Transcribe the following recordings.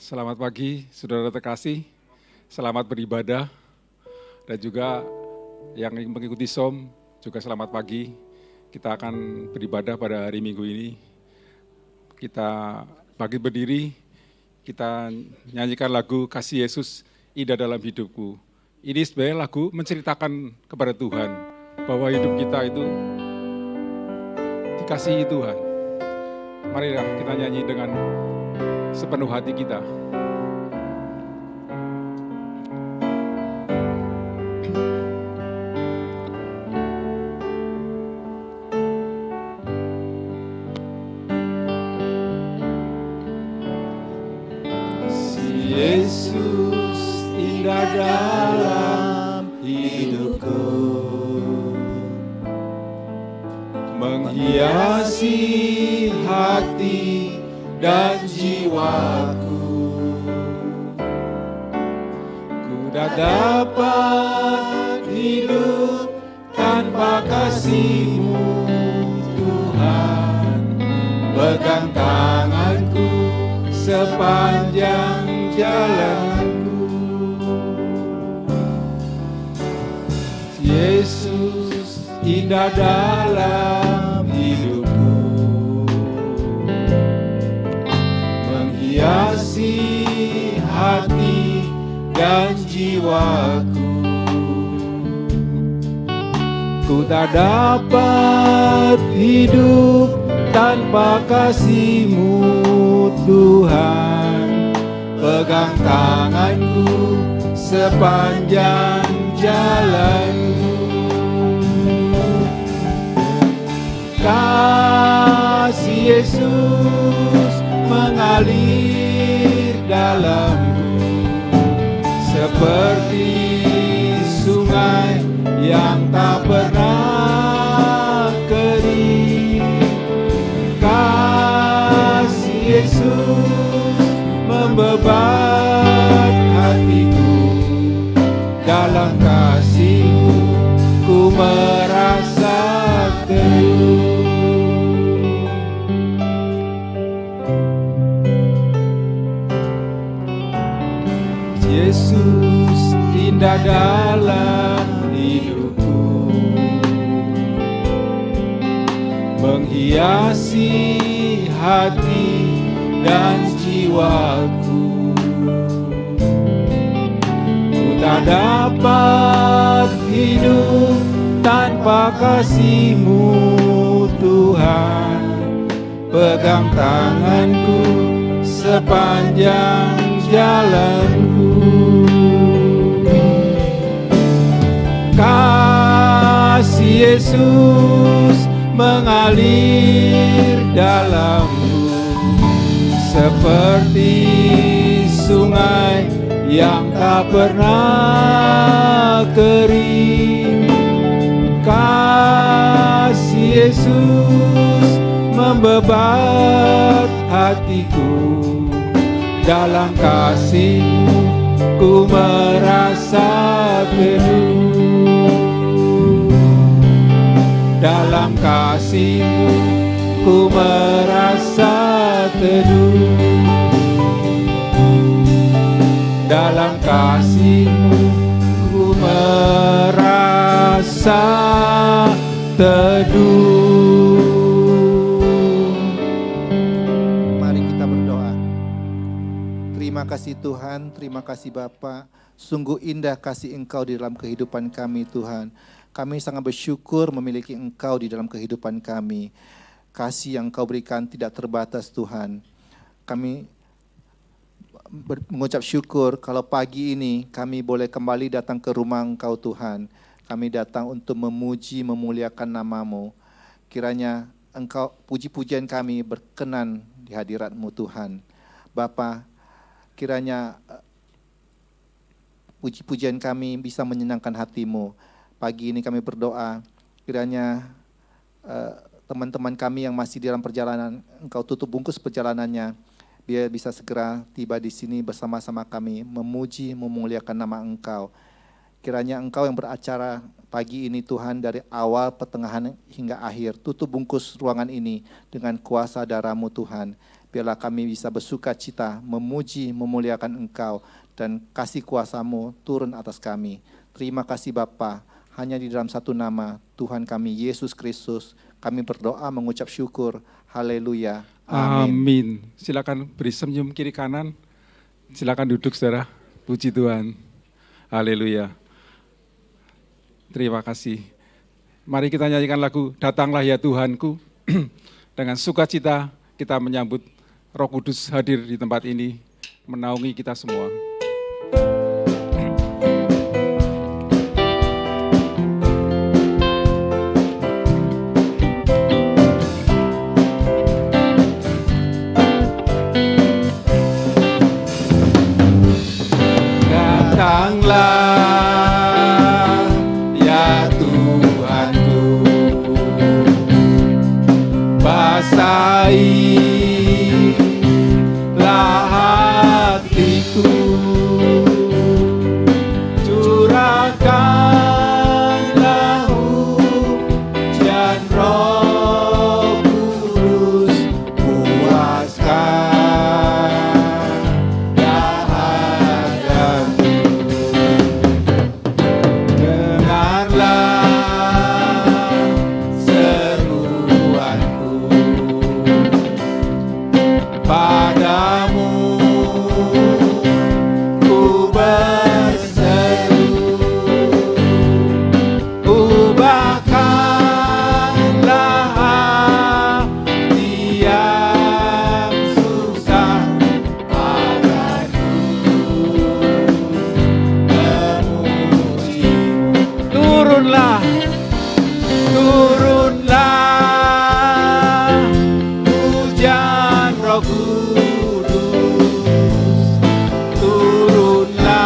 Selamat pagi, saudara terkasih. Selamat beribadah. Dan juga yang mengikuti SOM, juga selamat pagi. Kita akan beribadah pada hari Minggu ini. Kita bagi berdiri, kita nyanyikan lagu Kasih Yesus Indah dalam Hidupku. Ini sebenarnya lagu menceritakan kepada Tuhan bahwa hidup kita itu dikasihi Tuhan. Marilah kita nyanyi dengan sepenuh hati kita. Yesus indah dalam hidupku, menghiasi hati dan jiwaku. Ku tak dapat hidup tanpa kasih-Mu, Tuhan. Pegang tanganku sepanjang jalanku. Yesus indah dalam hidupku, menghiasi hati dan jiwaku. Ku tak dapat hidup tanpa kasih-Mu, Tuhan. Pegang tanganku sepanjang jalanku. Kasih Yesus mengalir dalamku, seperti sungai yang tak pernah kering. Kasih Yesus membebat hatiku, dalam kasih-Mu ku merasa teduh. Yesus indah dalam hidupku, menghiasi hati dan jiwaku. Ku tak dapat hidup tanpa kasih-Mu, Tuhan. Pegang tanganku sepanjang jalanku. Kasih Yesus mengalir dalamku, seperti sungai yang tak pernah kering. Kasih Yesus membebat hatiku, dalam kasih-Mu ku merasa teduh. Dalam kasih-Mu ku merasa teduh. Dalam kasih-Mu ku merasa teduh. Mari kita berdoa. Terima kasih Tuhan, terima kasih Bapa. Sungguh indah kasih Engkau di dalam kehidupan kami Tuhan. Kami sangat bersyukur memiliki Engkau di dalam kehidupan kami. Kasih yang Engkau berikan tidak terbatas Tuhan. Kami mengucap syukur kalau pagi ini kami boleh kembali datang ke rumah Engkau Tuhan. Kami datang untuk memuji, memuliakan nama-Mu. Kiranya Engkau, puji-pujian kami berkenan di hadirat-Mu Tuhan. Bapa, kiranya puji-pujian kami bisa menyenangkan hati-Mu. Pagi ini kami berdoa, kiranya teman-teman kami yang masih di dalam perjalanan, Engkau tutup bungkus perjalanannya, biar bisa segera tiba di sini bersama-sama kami, memuji, memuliakan nama Engkau. Kiranya Engkau yang beracara pagi ini Tuhan, dari awal, pertengahan hingga akhir, tutup bungkus ruangan ini dengan kuasa darah-Mu Tuhan. biarlah kami bisa bersuka cita, memuji, memuliakan Engkau, dan kasih kuasa-Mu turun atas kami. Terima kasih Bapa, hanya di dalam satu nama, Tuhan kami Yesus Kristus, kami berdoa mengucap syukur. Haleluya. Amin. Amin. Silakan beri senyum kiri kanan. Silakan duduk saudara. Puji Tuhan. Haleluya. Terima kasih. Mari kita nyanyikan lagu Datanglah ya Tuhanku. Dengan sukacita kita menyambut Roh Kudus hadir di tempat ini, menaungi kita semua. Datanglah ya Tuhanku, basahilah hatiku, curahkanlah hujan Roh Kudus, puaskan dahaga. Padamu ku berseru, ubahkanlah hati yang susah agar ku memuji. Turunlah hujan Roh Kudus, turunlah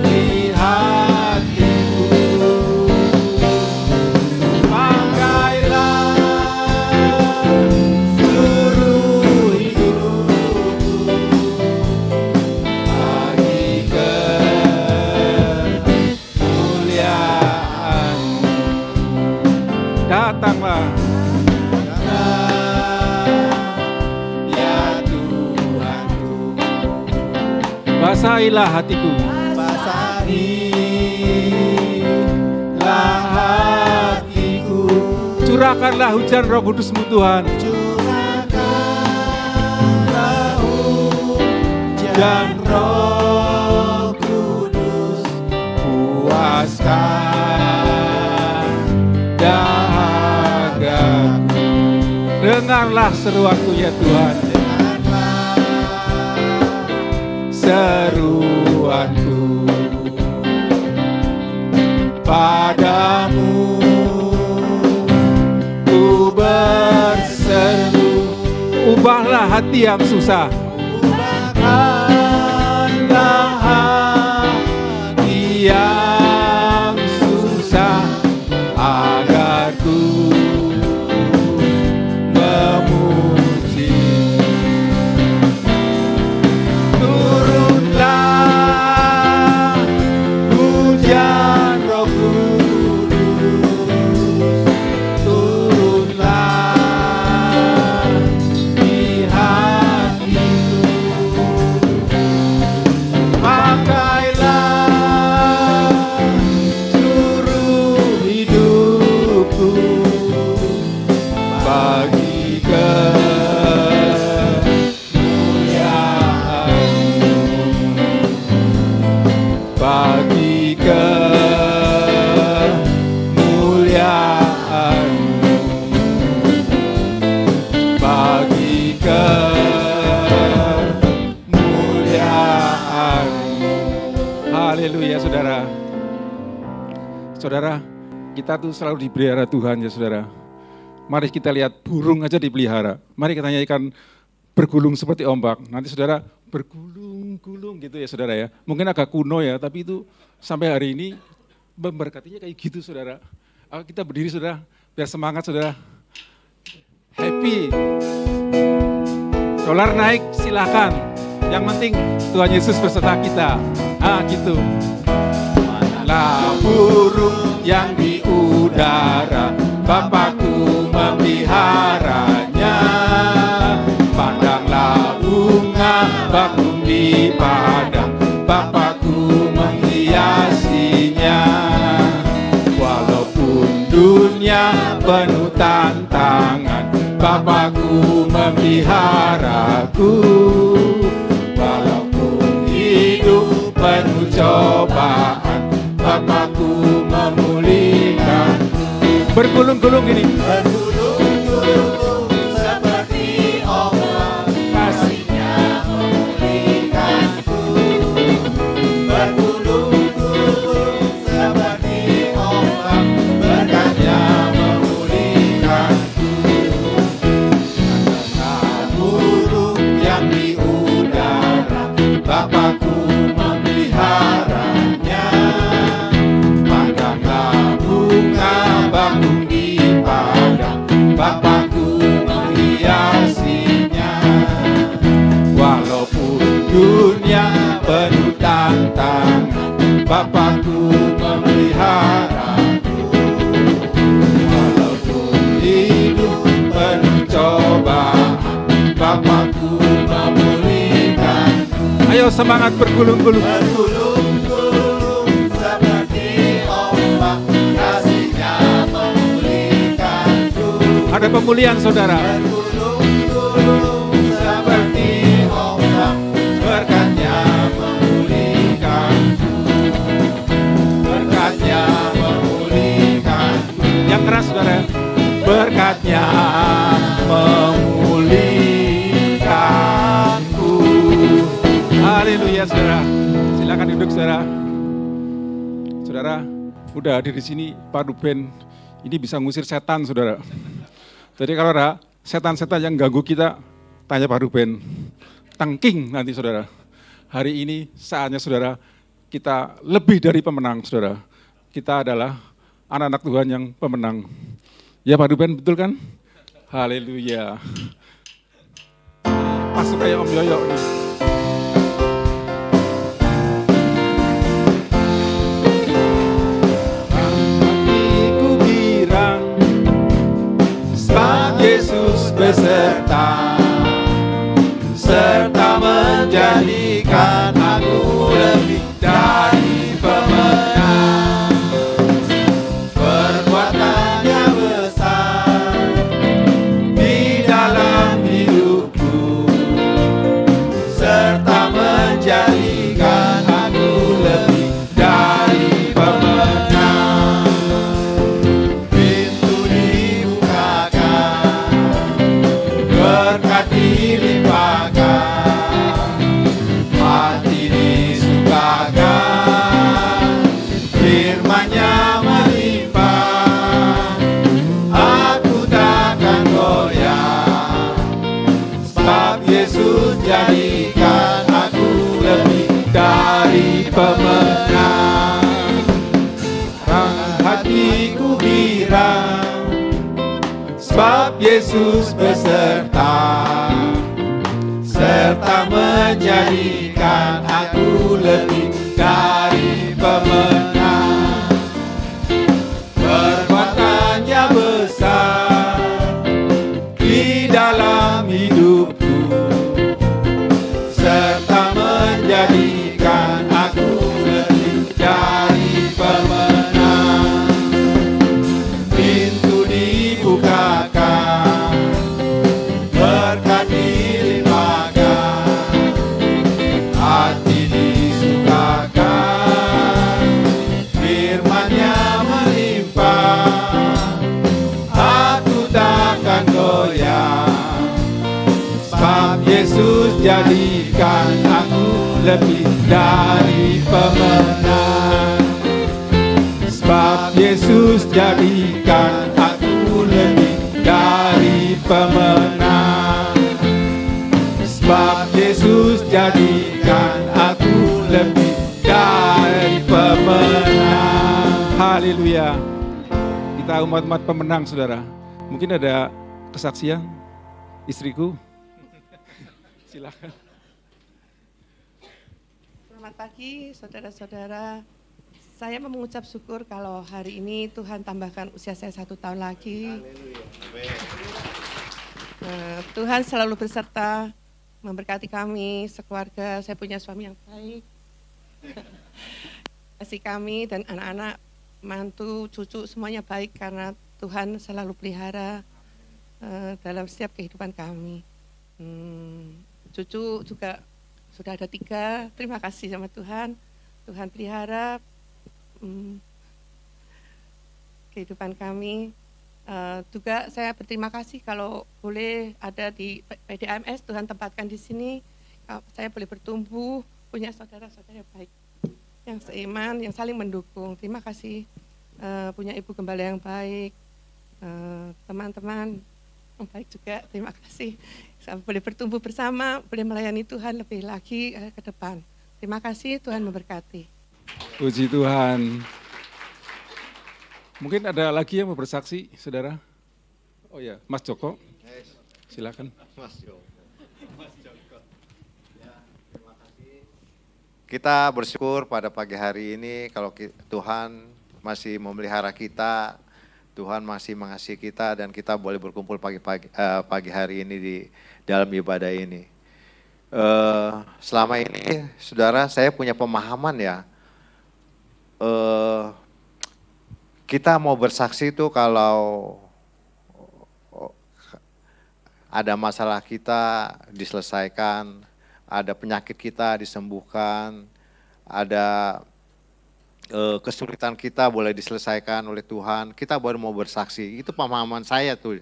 di hatiku, pakailah seluruh hidupku bagi kemuliaan. Datanglah ya Tuhanku, basahilah hatiku, basahilah hatiku, curahkanlah hujan Roh Kudus-Mu Tuhan, curahkanlah hujan Roh Kudus, puaskan dahagaku. Dengarlah seruanku ya Tuhan, seruanku padamu ku berseru, ubahlah hati yang susah, ubahkanlah hati yang susah agar ku memuji. Turunlah hujan Roh Kudus, turunlah di hatiku, pakailah seluruh hidupku bagi kemuliaan-Mu, bagi kemuliaan-Mu, bagi kemuliaan-Mu. Haleluya saudara. Saudara, kita tuh selalu dipelihara Tuhan ya saudara. Mari kita lihat burung aja dipelihara. Mari kita nyanyikan bergulung seperti ombak. Nanti saudara bergulung-gulung gitu ya saudara ya. Mungkin agak kuno ya, tapi itu sampai hari ini memberkatinya kayak gitu saudara. Kita berdiri saudara, biar semangat saudara. Happy. Dolar naik silakan. Yang penting Tuhan Yesus beserta kita. Gitu. Manalah burung yang di udara, Bapakku memeliharanya. penuh tantangan, Bapakku memeliharaku. Walaupun hidup penuh cobaan, Bapakku memulihkan. Bergulung-gulung ini. Bergulung-gulung seperti ombak, kasih-Nya memulihkanku. Bergulung-gulung seperti ombak, berkat-Nya memulihkanku. Angkasa burung yang di udara, Bapakku memeliharanya. Pandanglah bunga bakung di padang, Bapakku menghiasinya. Walaupun dunia penuh tantangan, Bapakku memeliharaku. Walaupun hidup penuh cobaan, Bapakku memulihkanku. Ayo semangat bergulung-gulung. Bergulung-gulung seperti ombak, kasih-Nya memulihkanku. Ada pemulihan saudara. Bergulung-gulung seperti ombak, berkat-Nya memulihkanku. Berkat-Nya memulihkanku. Yang keras saudara. Berkat-Nya memulihkanku. Haleluya saudara. Silakan duduk saudara. Saudara, udah hadir di sini Pak Ruben. Ini bisa ngusir setan saudara. Jadi kalau ada setan-setan yang ganggu kita, tanya Pak Ruben. Tangking nanti saudara. Hari ini saatnya saudara, kita lebih dari pemenang saudara. Kita adalah anak-anak Tuhan yang pemenang. Ya Pak Ruben, betul kan? Haleluya. Masuk kayak Om Yoyo nih. Hatiku girang, sebab Yesus beserta, serta menjadikan aku lebih dari pemenang. Perbuatannya besar di dalam hidupku, serta menjadikan aku lebih dari pemenang. Pintu dibukakan, berkat dilimpahkan, hati disukakan, firman-Nya melimpah. Aku takkan goyah, sebab Yesus jadikan aku lebih dari pemenang. Hatiku girang, sebab Yesus beserta, serta menjadikan aku lebih dari pemenang. Perbuatannya besar di dalam hidupku, serta menjadikan aku lebih dari pemenang. Pintu dibukakan, berkat dilimpahkan, hati disukakan, firman-Nya melimpah. Aku takkan goyah, sebab Yesus jadikan aku lebih dari pemenang. Sebab Yesus jadikan aku lebih dari pemenang. Sebab Yesus jadikan aku lebih dari pemenang. Haleluya. Kita umat-umat pemenang saudara. Mungkin ada kesaksian istriku. Silakan. Selamat pagi saudara-saudara. Saya mau mengucap syukur kalau hari ini Tuhan tambahkan usia saya 1 tahun lagi. Tuhan selalu berserta, memberkati kami, sekeluarga. Saya punya suami yang baik. Kasih kami dan anak-anak, mantu, cucu semuanya baik karena Tuhan selalu pelihara dalam setiap kehidupan kami. Cucu juga sudah ada 3, terima kasih sama Tuhan. Tuhan pelihara kehidupan kami. Juga saya berterima kasih kalau boleh ada di PDAMS, Tuhan tempatkan di sini. Saya boleh bertumbuh, punya saudara-saudara baik, yang seiman, yang saling mendukung. Terima kasih, punya ibu gembala yang baik, teman-teman yang baik juga, terima kasih. Saya boleh bertumbuh bersama, boleh melayani Tuhan lebih lagi ke depan. Terima kasih, Tuhan memberkati. Puji Tuhan. Mungkin ada lagi yang mau bersaksi, saudara? Oh ya, Mas Joko, silakan. Kita bersyukur pada pagi hari ini kalau Tuhan masih memelihara kita, Tuhan masih mengasihi kita dan kita boleh berkumpul pagi hari ini di dalam ibadah ini. Selama ini, saudara, saya punya pemahaman ya, kita mau bersaksi itu kalau ada masalah kita diselesaikan, ada penyakit kita disembuhkan, ada kesulitan kita boleh diselesaikan oleh Tuhan, kita baru mau bersaksi. Itu pemahaman saya tuh.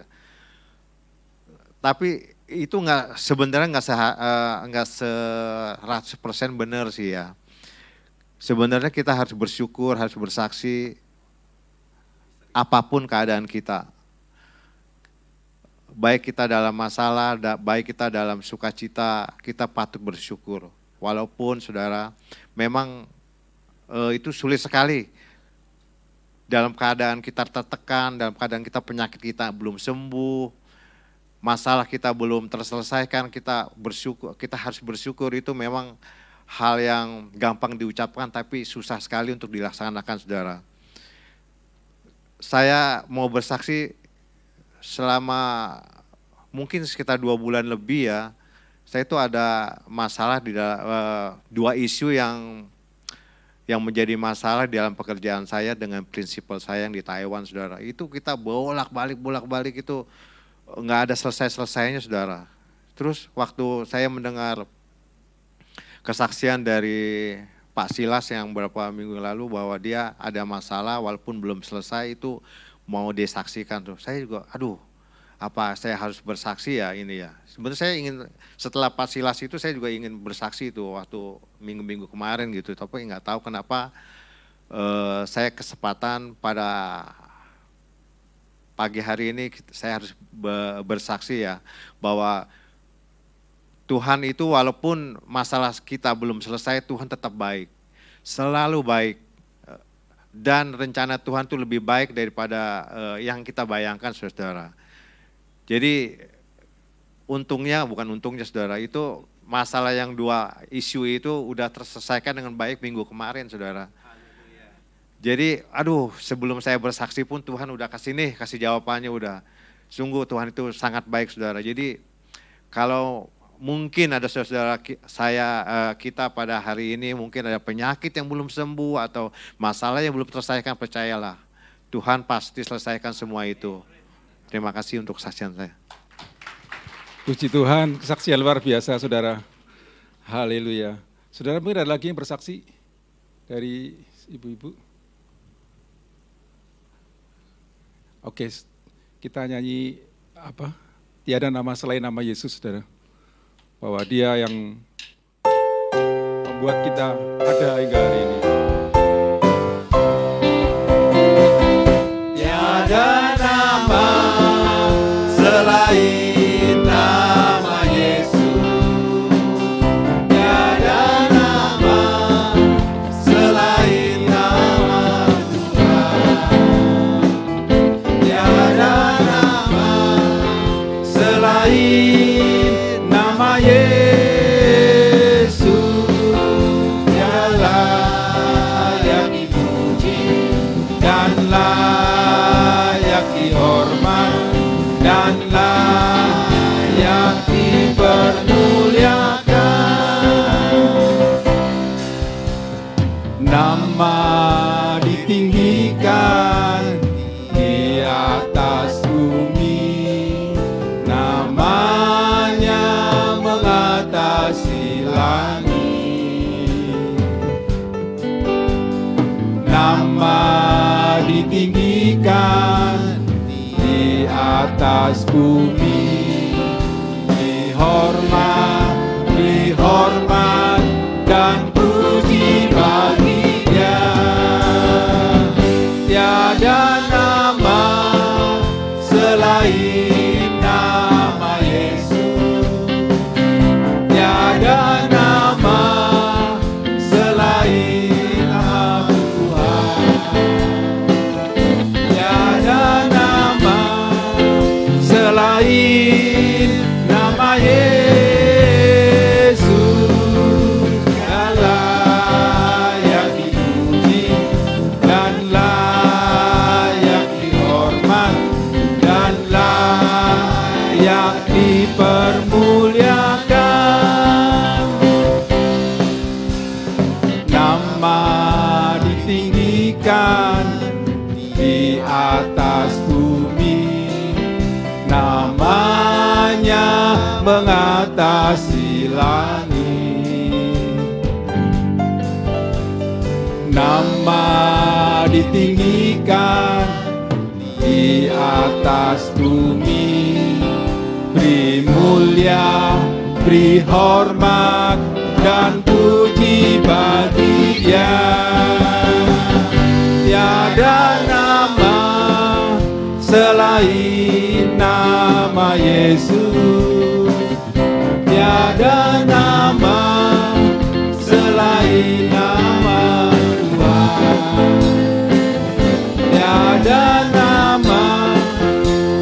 Tapi itu sebenarnya nggak 100% benar sih ya. Sebenarnya kita harus bersyukur, harus bersaksi apapun keadaan kita. Baik kita dalam masalah, baik kita dalam sukacita, kita patut bersyukur. Walaupun saudara, memang itu sulit sekali. Dalam keadaan kita tertekan, dalam keadaan kita penyakit kita belum sembuh, masalah kita belum terselesaikan, kita harus bersyukur. Itu memang hal yang gampang diucapkan tapi susah sekali untuk dilaksanakan, saudara. Saya mau bersaksi selama mungkin sekitar 2 bulan lebih ya, saya itu ada masalah di 2 isu yang menjadi masalah di dalam pekerjaan saya dengan prinsipal saya yang di Taiwan, saudara. Itu kita bolak-balik itu nggak ada selesai-selesainya, saudara. Terus waktu saya mendengar kesaksian dari Pak Silas yang beberapa minggu lalu bahwa dia ada masalah walaupun belum selesai itu mau disaksikan tuh. Saya juga apa saya harus bersaksi ya ini ya. Sebenarnya saya ingin setelah Pak Silas itu saya juga ingin bersaksi itu waktu minggu-minggu kemarin gitu. Tapi nggak tahu kenapa saya kesempatan pada pagi hari ini saya harus bersaksi ya bahwa Tuhan itu walaupun masalah kita belum selesai, Tuhan tetap baik, selalu baik. Dan rencana Tuhan itu lebih baik daripada yang kita bayangkan, saudara. Jadi bukan untungnya saudara, itu masalah yang 2 isu itu udah terselesaikan dengan baik minggu kemarin, saudara. Jadi sebelum saya bersaksi pun Tuhan udah kasih jawabannya udah. Sungguh Tuhan itu sangat baik, saudara. Jadi kalau mungkin ada saudara kita pada hari ini mungkin ada penyakit yang belum sembuh atau masalah yang belum terselesaikan, percayalah Tuhan pasti selesaikan semua itu. Terima kasih untuk kesaksian saya. Puji Tuhan, kesaksian luar biasa, saudara. Haleluya. Saudara, mungkin ada lagi yang bersaksi dari ibu-ibu? Oke, kita nyanyi apa? Tiada nama selain nama Yesus, saudara. Bahwa dia yang membuat kita ada hingga hari ini. Tiada nama selain nama Yesus. Tiada nama selain nama Tuhan. Tiada nama selain nama Yesus. Dialah yang dipuji dan layak dihormat dan layak dipermuliakan. Nama ditinggikan di atas atas bumi. Beri hormat dan puji bagi-Nya. Tiada nama selain nama Yesus. Tiada nama selain nama Tuhan. Tiada nama selain nama Yesus. Yang layak dipuji dan layak dihormat dan layak dipermuliakan. Nama ditinggikan di atas bumi, namanya mengatasi langit. Nama ditinggikan di atas bumi, beri mulia, beri hormat dan puji bagi-Dia. Tiada nama selain nama Yesus. Tiada nama selain nama Tuhan. Tiada nama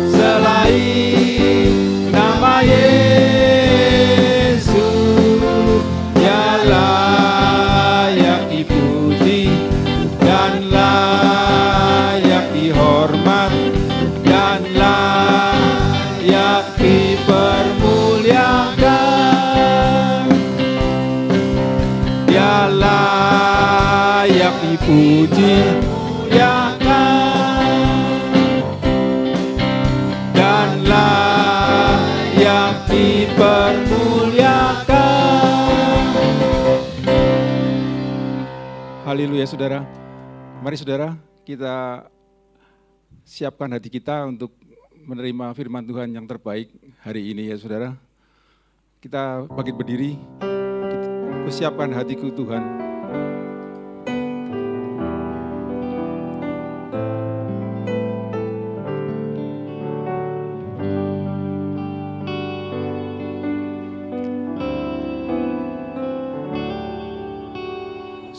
selain nama Yesus. Dia layak dipuji dan layak dihormat dan layak dipermuliakan. Dia layak dipuji, dan layak dipermuliakan. Haleluya saudara. Mari saudara kita siapkan hati kita untuk menerima firman Tuhan yang terbaik hari ini ya saudara. Kita bangkit berdiri, kita siapkan hatiku Tuhan.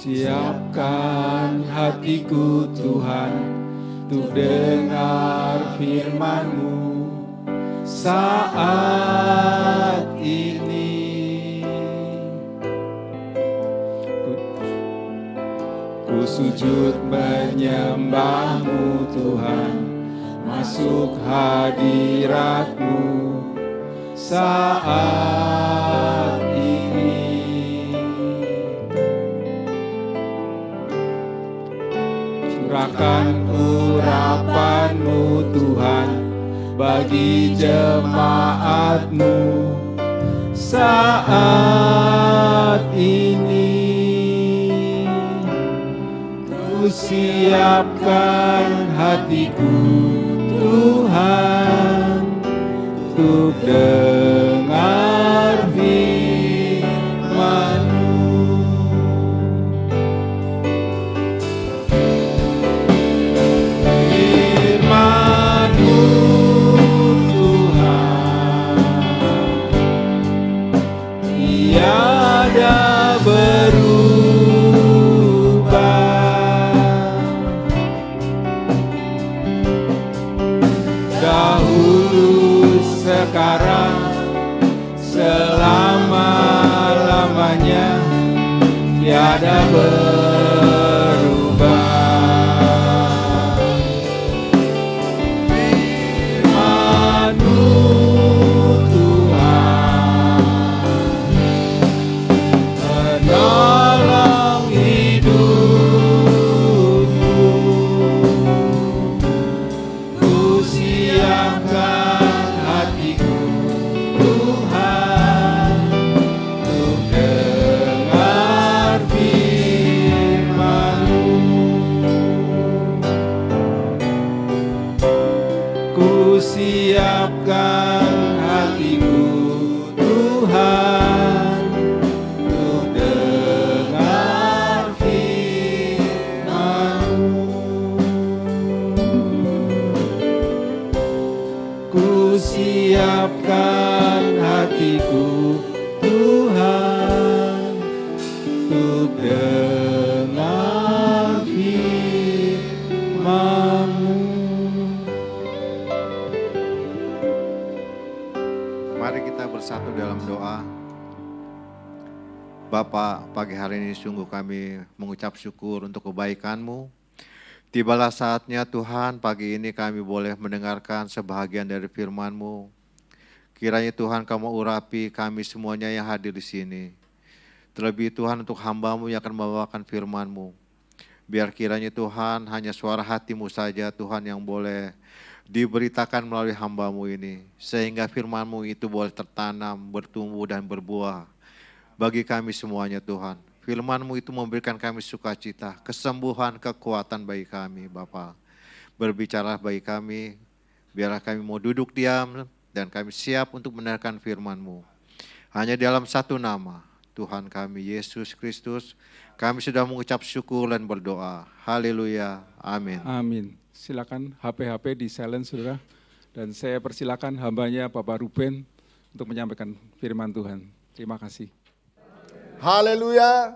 Siapkan hatiku Tuhan untuk dengar firman-Mu saat ini. Ku sujud menyembah-Mu Tuhan, masuk hadirat-Mu saat ini. Curahkan urapan-Mu Tuhan bagi jemaat-Mu saat ini. Ku siapkan hatiku Tuhan untuk dengar firman-Mu. Firman-Mu Tuhan tiada berubah. Dahulu, sekarang, selama-lamanya tiada berubah. Firman-Mu Tuhan menolong hidupku. Ku siapkan hatiku Tuhan untuk dengar firman-Mu. siapkan hatiku Tuhan untuk dengar firman-Mu. Ku siapkan hatiku Tuhan untuk dengar firman-Mu. Mari kita bersatu dalam doa. Bapa, pagi hari ini sungguh kami mengucap syukur untuk kebaikan-Mu. Tibalah saatnya Tuhan, pagi ini kami boleh mendengarkan sebahagian dari firman-Mu. Kiranya Tuhan Kamu urapi kami semuanya yang hadir di sini. Terlebih Tuhan untuk hamba-Mu yang akan membawakan firman-Mu. Biar kiranya Tuhan hanya suara hati-Mu saja Tuhan yang boleh diberitakan melalui hamba-Mu ini. Sehingga firman-Mu itu boleh tertanam, bertumbuh dan berbuah bagi kami semuanya Tuhan. Firman-Mu itu memberikan kami sukacita, kesembuhan, kekuatan bagi kami Bapa. Berbicara bagi kami, biarlah kami mau duduk diam dan kami siap untuk mendengarkan firman-Mu. Hanya dalam satu nama, Tuhan kami Yesus Kristus, kami sudah mengucap syukur dan berdoa. Haleluya, amin. Amin. Silakan HP-HP di silent saudara. Dan saya persilakan hambanya Bapak Ruben untuk menyampaikan firman Tuhan. Terima kasih. Haleluya.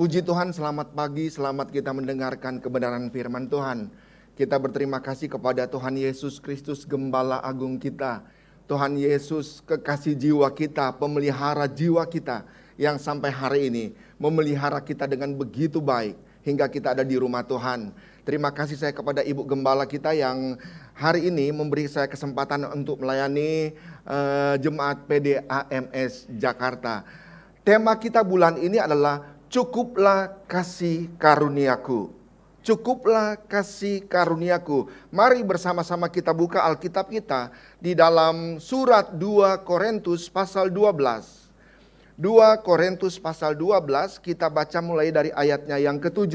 Puji Tuhan, selamat pagi, selamat kita mendengarkan kebenaran firman Tuhan. Kita berterima kasih kepada Tuhan Yesus Kristus, Gembala Agung kita. Tuhan Yesus, kekasih jiwa kita, pemelihara jiwa kita, yang sampai hari ini memelihara kita dengan begitu baik hingga kita ada di rumah Tuhan. Terima kasih saya kepada Ibu Gembala kita yang hari ini memberi saya kesempatan untuk melayani Jemaat PDAMS Jakarta. Tema kita bulan ini adalah cukuplah kasih karuniaku. Cukuplah kasih karuniaku. Mari bersama-sama kita buka Alkitab kita di dalam surat 2 Korintus pasal 12. 2 Korintus pasal 12 kita baca mulai dari ayatnya yang ke-7.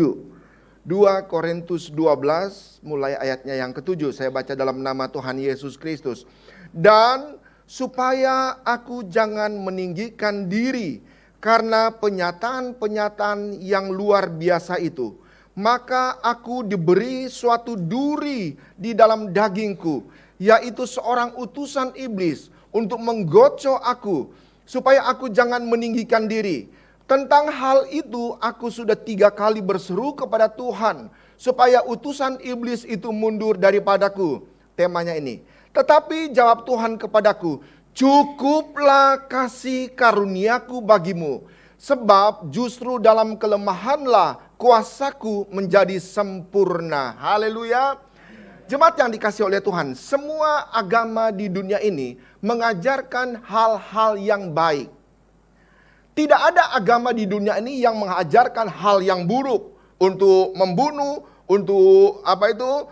2 Korintus 12 mulai ayatnya yang ke-7. Saya baca dalam nama Tuhan Yesus Kristus. Dan supaya aku jangan meninggikan diri karena penyataan-penyataan yang luar biasa itu, maka aku diberi suatu duri di dalam dagingku, yaitu seorang utusan iblis untuk menggocok aku, supaya aku jangan meninggikan diri. Tentang hal itu aku sudah 3 kali berseru kepada Tuhan, supaya utusan iblis itu mundur daripadaku. Temanya ini. Tetapi jawab Tuhan kepadaku, cukuplah kasih karuniaku bagimu, sebab justru dalam kelemahanlah kuasaku menjadi sempurna. Haleluya. Jemaat yang dikasihi oleh Tuhan, semua agama di dunia ini mengajarkan hal-hal yang baik. Tidak ada agama di dunia ini yang mengajarkan hal yang buruk, untuk membunuh, untuk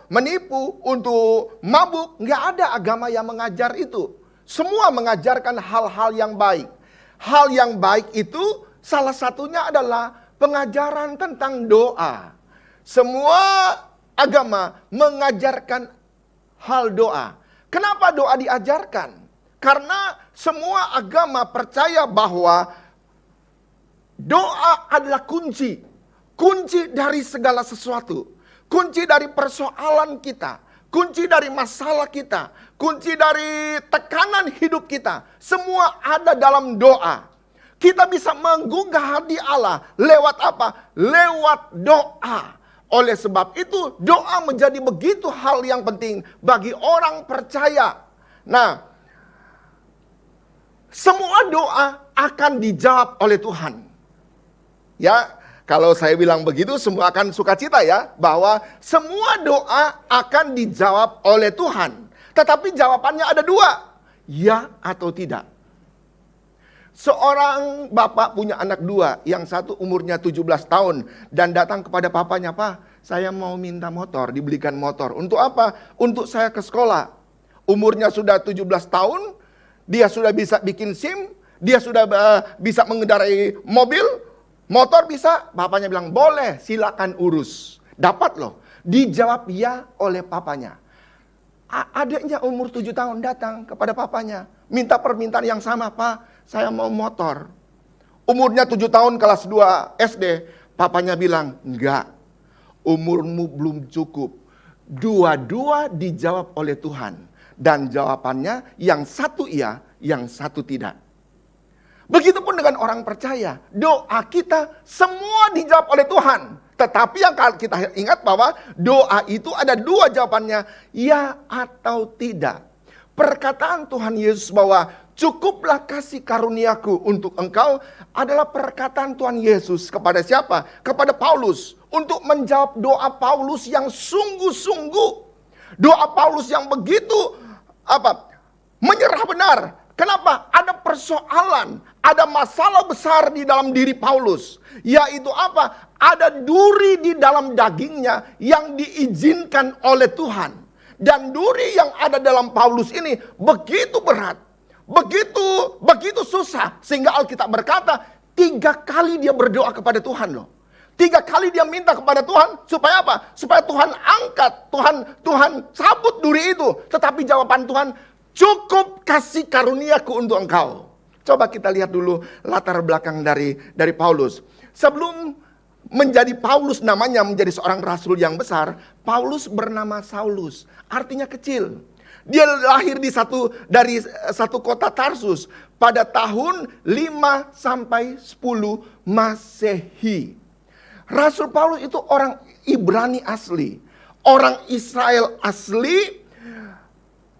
menipu, untuk mabuk. Nggak ada agama yang mengajar itu. Semua mengajarkan hal-hal yang baik. Hal yang baik itu salah satunya adalah pengajaran tentang doa. Semua agama mengajarkan hal doa. Kenapa doa diajarkan? Karena semua agama percaya bahwa doa adalah kunci. Kunci dari segala sesuatu. Kunci dari persoalan kita. Kunci dari masalah kita. Kunci dari tekanan hidup kita. Semua ada dalam doa. Kita bisa menggugah hati Allah. Lewat apa? Lewat doa. Oleh sebab itu doa menjadi begitu hal yang penting bagi orang percaya. Nah, semua doa akan dijawab oleh Tuhan. Ya, kalau saya bilang begitu semua akan sukacita ya, bahwa semua doa akan dijawab oleh Tuhan. Tetapi jawabannya ada 2, ya atau tidak. Seorang bapak punya anak 2, yang satu umurnya 17 tahun dan datang kepada papanya, "Pak, saya mau minta motor, dibelikan motor." Untuk apa? Untuk saya ke sekolah. Umurnya sudah 17 tahun, dia sudah bisa bikin SIM, dia sudah bisa mengendarai mobil, motor bisa. Bapaknya bilang, "Boleh, silakan urus." Dapat loh, dijawab ya oleh papanya. Adiknya umur 7 tahun datang kepada papanya. Minta permintaan yang sama, Pak, saya mau motor. Umurnya 7 tahun kelas 2 SD. Papanya bilang, enggak, umurmu belum cukup. Dua-dua dijawab oleh Tuhan. Dan jawabannya yang satu iya, yang satu tidak. Begitupun dengan orang percaya. Doa kita semua dijawab oleh Tuhan. Tetapi yang kita ingat bahwa doa itu ada dua jawabannya, ya atau tidak. Perkataan Tuhan Yesus bahwa cukuplah kasih karuniaku untuk engkau adalah perkataan Tuhan Yesus kepada siapa? Kepada Paulus. Untuk menjawab doa Paulus yang sungguh-sungguh. Doa Paulus yang begitu menyerah benar. Kenapa? Ada persoalan, ada masalah besar di dalam diri Paulus. Yaitu apa? Ada duri di dalam dagingnya yang diizinkan oleh Tuhan. Dan duri yang ada dalam Paulus ini begitu berat, begitu susah. Sehingga Alkitab berkata, 3 kali dia berdoa kepada Tuhan loh. 3 kali dia minta kepada Tuhan, supaya apa? Supaya Tuhan angkat, Tuhan cabut duri itu. Tetapi jawaban Tuhan, cukup kasih karuniaku untuk engkau. Coba kita lihat dulu latar belakang dari Paulus. Sebelum menjadi Paulus namanya menjadi seorang rasul yang besar, Paulus bernama Saulus, artinya kecil. Dia lahir dari satu kota Tarsus pada tahun 5 sampai 10 Masehi. Rasul Paulus itu orang Ibrani asli, orang Israel asli,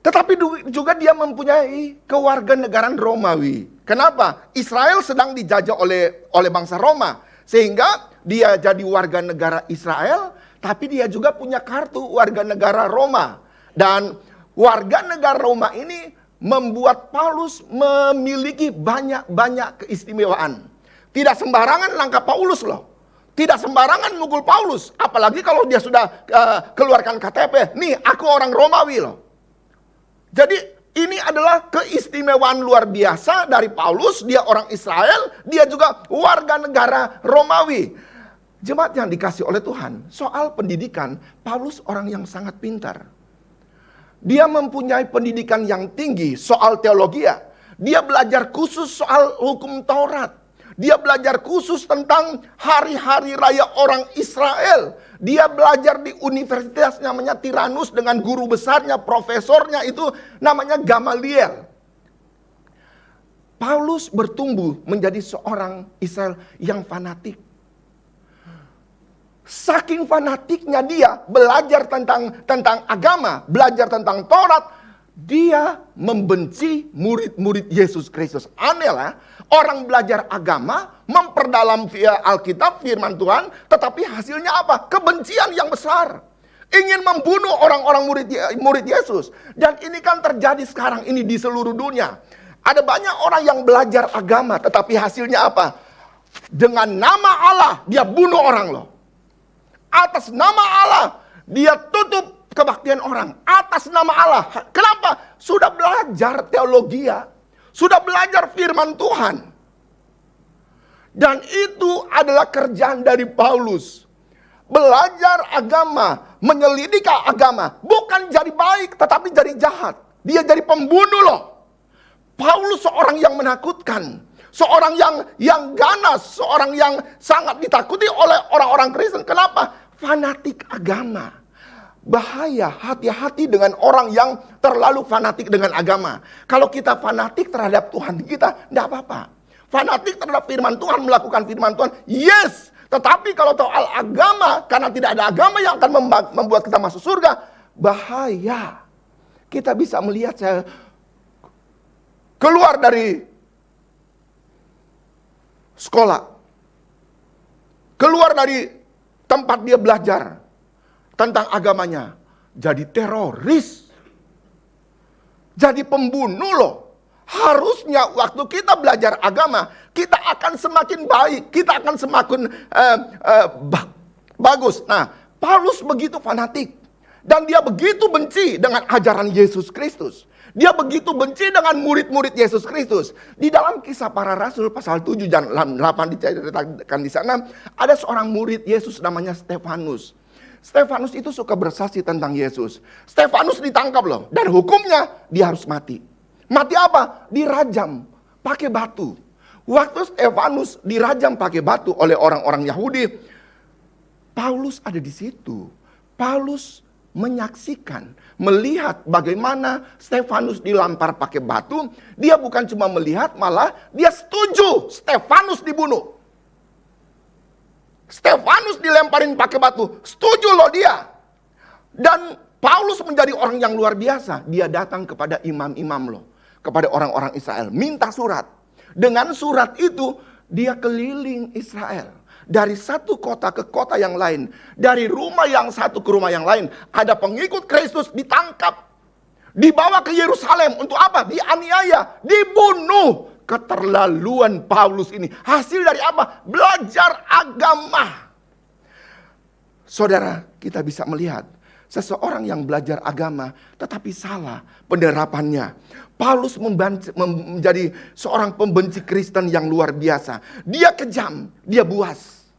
tetapi juga dia mempunyai kewarganegaraan Romawi. Kenapa? Israel sedang dijajah oleh bangsa Roma. Sehingga dia jadi warga negara Israel, tapi dia juga punya kartu warga negara Roma. Dan warga negara Roma ini membuat Paulus memiliki banyak keistimewaan. Tidak sembarangan langkah Paulus loh. Tidak sembarangan mukul Paulus. Apalagi kalau dia sudah keluarkan KTP. Nih, aku orang Romawi loh. Jadi ini adalah keistimewaan luar biasa dari Paulus. Dia orang Israel, dia juga warga negara Romawi. Jemaat yang dikasih oleh Tuhan, soal pendidikan, Paulus orang yang sangat pintar. Dia mempunyai pendidikan yang tinggi soal teologi. Dia belajar khusus soal hukum Taurat. Dia belajar khusus tentang hari-hari raya orang Israel. Dia belajar di universitas namanya Tiranus dengan guru besarnya, profesornya itu namanya Gamaliel. Paulus bertumbuh menjadi seorang Israel yang fanatik. Saking fanatiknya dia belajar tentang agama, belajar tentang Taurat, dia membenci murid-murid Yesus Kristus. Aneh lah, orang belajar agama, memperdalam via Alkitab, firman Tuhan, tetapi hasilnya apa? Kebencian yang besar. Ingin membunuh orang-orang murid Yesus. Dan ini kan terjadi sekarang ini di seluruh dunia. Ada banyak orang yang belajar agama, tetapi hasilnya apa? Dengan nama Allah, dia bunuh orang loh. Atas nama Allah, dia tutup kebaktian orang. Atas nama Allah. Kenapa? Sudah belajar teologi, sudah belajar firman Tuhan. Dan itu adalah kerjaan dari Paulus. Belajar agama, menyelidiki agama. Bukan jadi baik, tetapi jadi jahat. Dia jadi pembunuh loh. Paulus seorang yang menakutkan. Seorang yang ganas. Seorang yang sangat ditakuti oleh orang-orang Kristen. Kenapa? Fanatik agama. Bahaya, hati-hati dengan orang yang terlalu fanatik dengan agama. Kalau kita fanatik terhadap Tuhan kita, tidak apa-apa. Fanatik terhadap firman Tuhan, melakukan firman Tuhan, yes. Tetapi kalau soal agama, karena tidak ada agama yang akan membuat kita masuk surga, bahaya. Kita bisa melihat saya keluar dari sekolah, keluar dari tempat dia belajar tentang agamanya, jadi teroris, jadi pembunuh loh. Harusnya waktu kita belajar agama, kita akan semakin baik, kita akan semakin bagus. Nah, Paulus begitu fanatik, dan dia begitu benci dengan ajaran Yesus Kristus. Dia begitu benci dengan murid-murid Yesus Kristus. Di dalam Kisah Para Rasul pasal 7 dan 8 diceritakan di sana, ada seorang murid Yesus namanya Stefanus. Stefanus itu suka bersaksi tentang Yesus. Stefanus ditangkap loh, dan hukumnya dia harus mati. Mati apa? Dirajam pakai batu. Waktu Stefanus dirajam pakai batu oleh orang-orang Yahudi, Paulus ada di situ. Paulus menyaksikan, melihat bagaimana Stefanus dilampar pakai batu. Dia bukan cuma melihat, malah dia setuju Stefanus dibunuh. Stefanus dilemparin pakai batu, setuju loh dia. Dan Paulus menjadi orang yang luar biasa. Dia datang kepada imam-imam loh, kepada orang-orang Israel, minta surat. Dengan surat itu dia keliling Israel. Dari satu kota ke kota yang lain. Dari rumah yang satu ke rumah yang lain. Ada pengikut Kristus ditangkap. Dibawa ke Yerusalem. Untuk apa? Dianiaya. Dibunuh. Keterlaluan Paulus ini. Hasil dari apa? Belajar agama. Saudara, kita bisa melihat. Seseorang yang belajar agama tetapi salah penerapannya. Paulus menjadi seorang pembenci Kristen yang luar biasa. Dia kejam, dia buas.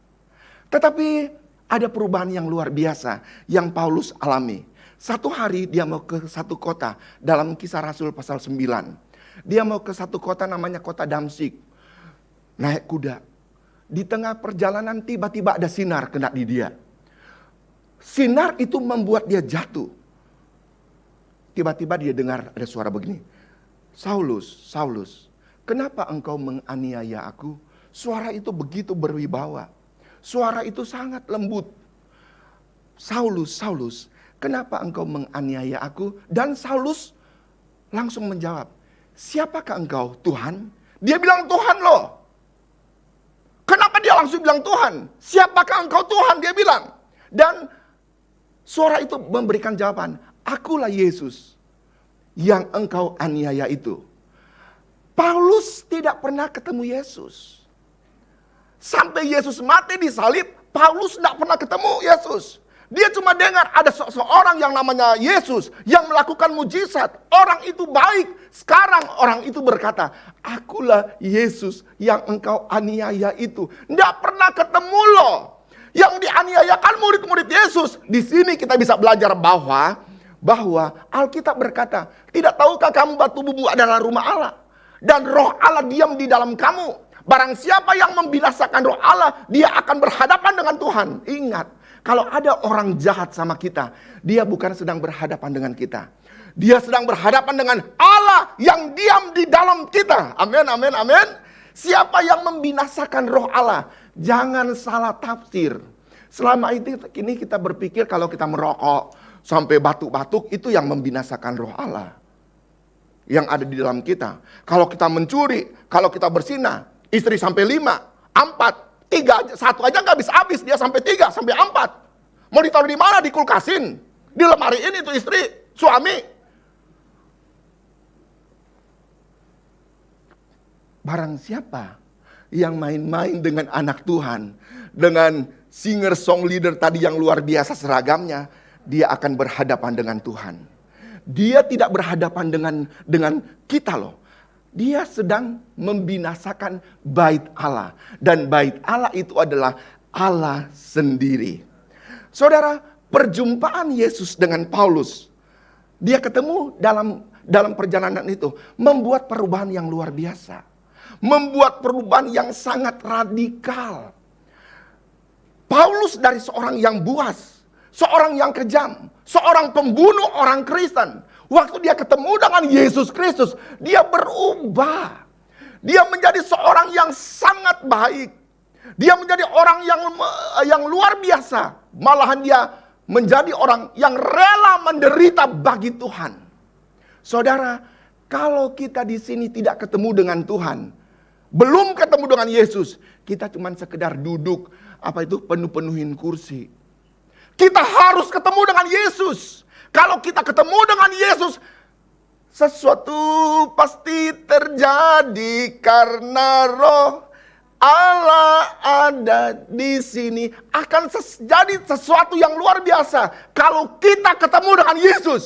Tetapi ada perubahan yang luar biasa yang Paulus alami. Satu hari dia mau ke satu kota dalam Kisah Rasul pasal 9. Dia mau ke satu kota namanya kota Damsyik. Naik kuda. Di tengah perjalanan tiba-tiba ada sinar kena di dia. Sinar itu membuat dia jatuh. Tiba-tiba dia dengar ada suara begini. Saulus, Saulus, kenapa engkau menganiaya aku? Suara itu begitu berwibawa. Suara itu sangat lembut. Saulus, Saulus, kenapa engkau menganiaya aku? Dan Saulus langsung menjawab, siapakah engkau, Tuhan? Dia bilang Tuhan loh. Kenapa dia langsung bilang Tuhan? Siapakah engkau, Tuhan? Dia bilang. Dan suara itu memberikan jawaban, akulah Yesus yang engkau aniaya itu. Paulus tidak pernah ketemu Yesus. Sampai Yesus mati di salib, Paulus tidak pernah ketemu Yesus. Dia cuma dengar ada seorang yang namanya Yesus yang melakukan mujizat. Orang itu baik. Sekarang orang itu berkata, akulah Yesus yang engkau aniaya itu. Tidak pernah ketemu loh. Yang dianiayakan murid-murid Yesus. Di sini kita bisa belajar bahwa Alkitab berkata, tidak tahukah kamu batu bubu adalah rumah Allah? Dan roh Allah diam di dalam kamu. Barang siapa yang membinasakan roh Allah, dia akan berhadapan dengan Tuhan. Ingat, kalau ada orang jahat sama kita, dia bukan sedang berhadapan dengan kita. Dia sedang berhadapan dengan Allah yang diam di dalam kita. Amin, amin, amin. Siapa yang membinasakan roh Allah? Jangan salah tafsir. Selama ini kita berpikir kalau kita merokok sampai batuk-batuk itu yang membinasakan roh Allah yang ada di dalam kita. Kalau kita mencuri, kalau kita berzina, istri sampai 5, 4, 3, 1 aja nggak habis-habis, dia sampai 3, sampai 4. Mau ditaruh di mana? Di kulkasin, di lemari ini tuh istri, suami. Barang siapa yang main-main dengan anak Tuhan, dengan singer song leader tadi yang luar biasa seragamnya, dia akan berhadapan dengan Tuhan. Dia tidak berhadapan dengan kita loh. Dia sedang membinasakan bait Allah. Dan bait Allah itu adalah Allah sendiri. Saudara, perjumpaan Yesus dengan Paulus, dia ketemu dalam perjalanan itu, membuat perubahan yang luar biasa. Membuat perubahan yang sangat radikal. Paulus dari seorang yang buas, seorang yang kejam, seorang pembunuh orang Kristen. Waktu dia ketemu dengan Yesus Kristus, dia berubah. Dia menjadi seorang yang sangat baik. Dia menjadi orang yang luar biasa. Malahan dia menjadi orang yang rela menderita bagi Tuhan. Saudara, kalau kita di sini tidak ketemu dengan Tuhan, belum ketemu dengan Yesus, kita cuma sekedar duduk, penuh-penuhin kursi. Kita harus ketemu dengan Yesus. Kalau kita ketemu dengan Yesus, sesuatu pasti terjadi karena roh Allah ada di sini. Akan jadi sesuatu yang luar biasa kalau kita ketemu dengan Yesus.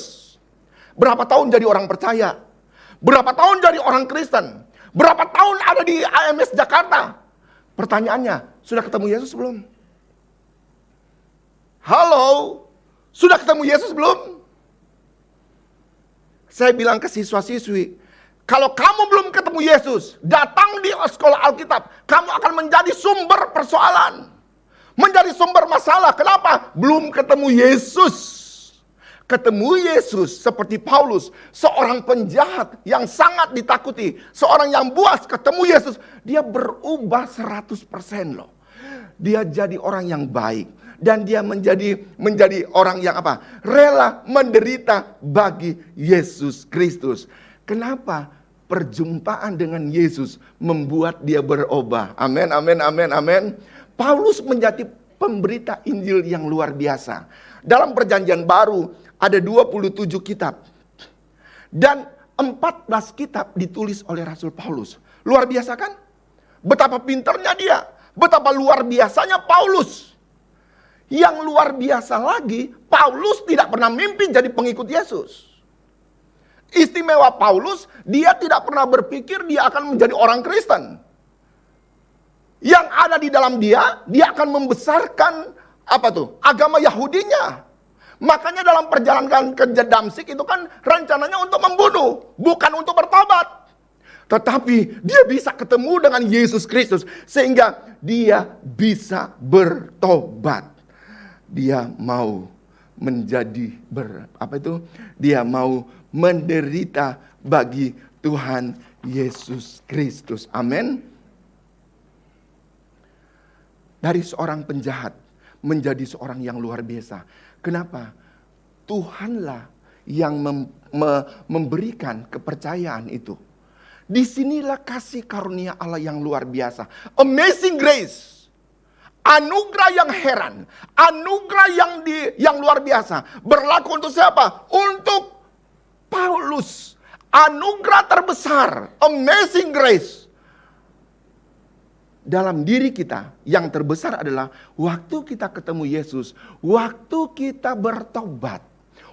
Berapa tahun jadi orang percaya? Berapa tahun jadi orang Kristen? Berapa tahun ada di AMS Jakarta? Pertanyaannya, sudah ketemu Yesus belum? Halo, sudah ketemu Yesus belum? Saya bilang ke siswa-siswi, kalau kamu belum ketemu Yesus, datang di sekolah Alkitab, kamu akan menjadi sumber persoalan. Menjadi sumber masalah. Kenapa? Belum ketemu Yesus. Ketemu Yesus seperti Paulus, seorang penjahat yang sangat ditakuti, seorang yang buas ketemu Yesus, dia berubah 100% loh. Dia jadi orang yang baik dan dia menjadi orang yang apa? Rela menderita bagi Yesus Kristus. Kenapa? Perjumpaan dengan Yesus membuat dia berubah. Amin, amin, amin, amin. Paulus menjadi pemberita Injil yang luar biasa. Dalam perjanjian baru ada 27 kitab. Dan 14 kitab ditulis oleh Rasul Paulus. Luar biasa kan? Betapa pintarnya dia. Betapa luar biasanya Paulus. Yang luar biasa lagi, Paulus tidak pernah mimpi jadi pengikut Yesus. Istimewa Paulus, dia tidak pernah berpikir dia akan menjadi orang Kristen. Yang ada di dalam dia akan membesarkan agama Yahudinya. Makanya dalam perjalanan ke Damsik itu kan rencananya untuk membunuh, bukan untuk bertobat. Tetapi dia bisa ketemu dengan Yesus Kristus sehingga dia bisa bertobat. Dia mau menjadi dia mau menderita bagi Tuhan Yesus Kristus. Amin. Dari seorang penjahat menjadi seorang yang luar biasa. Kenapa? Tuhanlah yang memberikan kepercayaan itu. Disinilah kasih karunia Allah yang luar biasa. Amazing grace. Anugerah yang heran. Anugerah yang luar biasa. Berlaku untuk siapa? Untuk Paulus. Anugerah terbesar. Amazing grace. Dalam diri kita yang terbesar adalah waktu kita ketemu Yesus, waktu kita bertobat,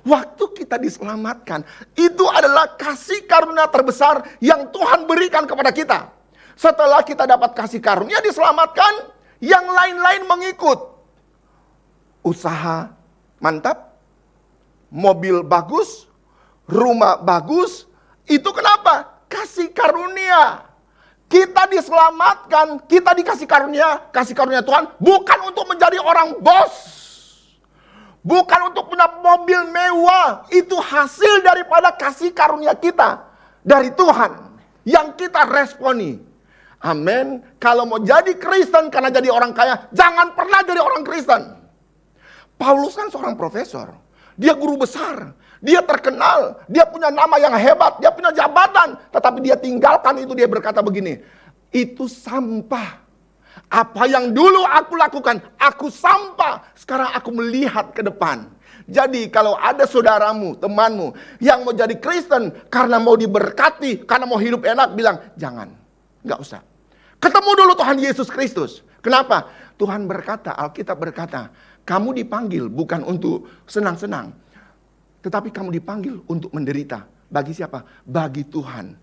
waktu kita diselamatkan. Itu adalah kasih karunia terbesar yang Tuhan berikan kepada kita. Setelah kita dapat kasih karunia diselamatkan, yang lain-lain mengikut. Usaha mantap, mobil bagus, rumah bagus. Itu kenapa? Kasih karunia. Kita diselamatkan, kita dikasih karunia Tuhan bukan untuk menjadi orang bos. Bukan untuk punya mobil mewah. Itu hasil daripada kasih karunia kita dari Tuhan yang kita responi. Amin. Kalau mau jadi Kristen karena jadi orang kaya, jangan pernah jadi orang Kristen. Paulus kan seorang profesor. Dia guru besar. Dia terkenal, dia punya nama yang hebat, dia punya jabatan. Tetapi dia tinggalkan itu, dia berkata begini, itu sampah. Apa yang dulu aku lakukan, aku sampah. Sekarang aku melihat ke depan. Jadi kalau ada saudaramu, temanmu yang mau jadi Kristen karena mau diberkati, karena mau hidup enak, bilang jangan, gak usah. Ketemu dulu Tuhan Yesus Kristus. Kenapa? Tuhan berkata, Alkitab berkata, kamu dipanggil bukan untuk senang-senang. Tetapi kamu dipanggil untuk menderita. Bagi siapa? Bagi Tuhan.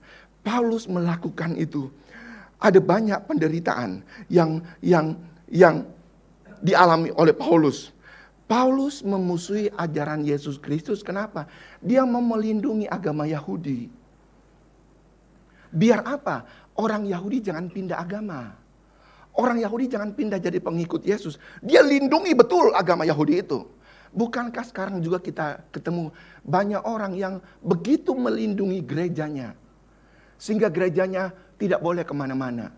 Paulus melakukan itu. Ada banyak penderitaan yang dialami oleh Paulus. Paulus memusuhi ajaran Yesus Kristus. Kenapa? Dia mau melindungi agama Yahudi. Biar apa? Orang Yahudi jangan pindah agama. Orang Yahudi jangan pindah jadi pengikut Yesus. Dia lindungi betul agama Yahudi itu. Bukankah sekarang juga kita ketemu banyak orang yang begitu melindungi gerejanya. Sehingga gerejanya tidak boleh kemana-mana.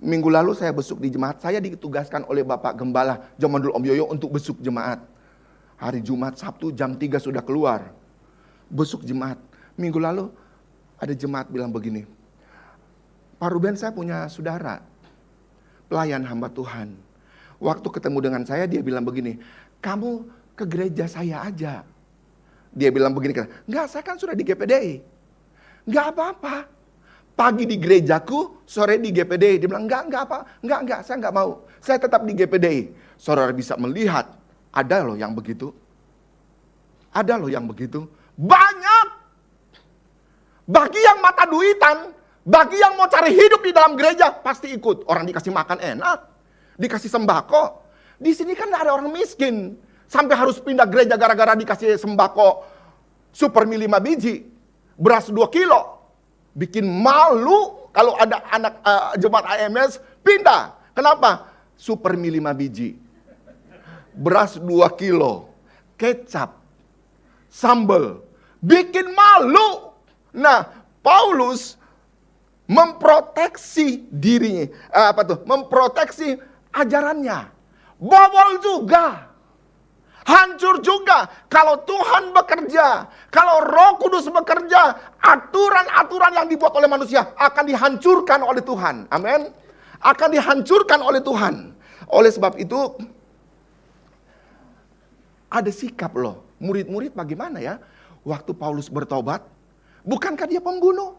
Minggu lalu saya besuk di jemaat. Saya ditugaskan oleh Bapak Gembala Jomandul Om Yoyo untuk besuk jemaat. Hari Jumat, Sabtu jam 3 sudah keluar. Besuk jemaat. Minggu lalu ada jemaat bilang begini. Pak Ruben, saya punya saudara. Pelayan hamba Tuhan. Waktu ketemu dengan saya dia bilang begini. Kamu ke gereja saya aja. Dia bilang begini, enggak, saya kan sudah di GPDI. Enggak apa-apa. Pagi di gerejaku, sore di GPDI. Dia bilang, enggak, saya enggak mau. Saya tetap di GPDI. Saudara bisa melihat, ada loh yang begitu. Ada loh yang begitu. Banyak. Bagi yang mata duitan, bagi yang mau cari hidup di dalam gereja, pasti ikut. Orang dikasih makan enak, dikasih sembako. Di sini kan ada orang miskin. Sampai harus pindah gereja gara-gara dikasih sembako super mie 5 biji. Beras 2 kilo. Bikin malu kalau ada anak jemaat AMS pindah. Kenapa? Super mie 5 biji. Beras 2 kilo. Kecap. Sambal. Bikin malu. Nah, Paulus memproteksi dirinya. Memproteksi ajarannya. Bobol juga. Hancur juga. Kalau Tuhan bekerja, kalau Roh Kudus bekerja, aturan-aturan yang dibuat oleh manusia akan dihancurkan oleh Tuhan. Amin. Akan dihancurkan oleh Tuhan. Oleh sebab itu, ada sikap loh. Murid-murid bagaimana ya? Waktu Paulus bertobat, bukankah dia pembunuh?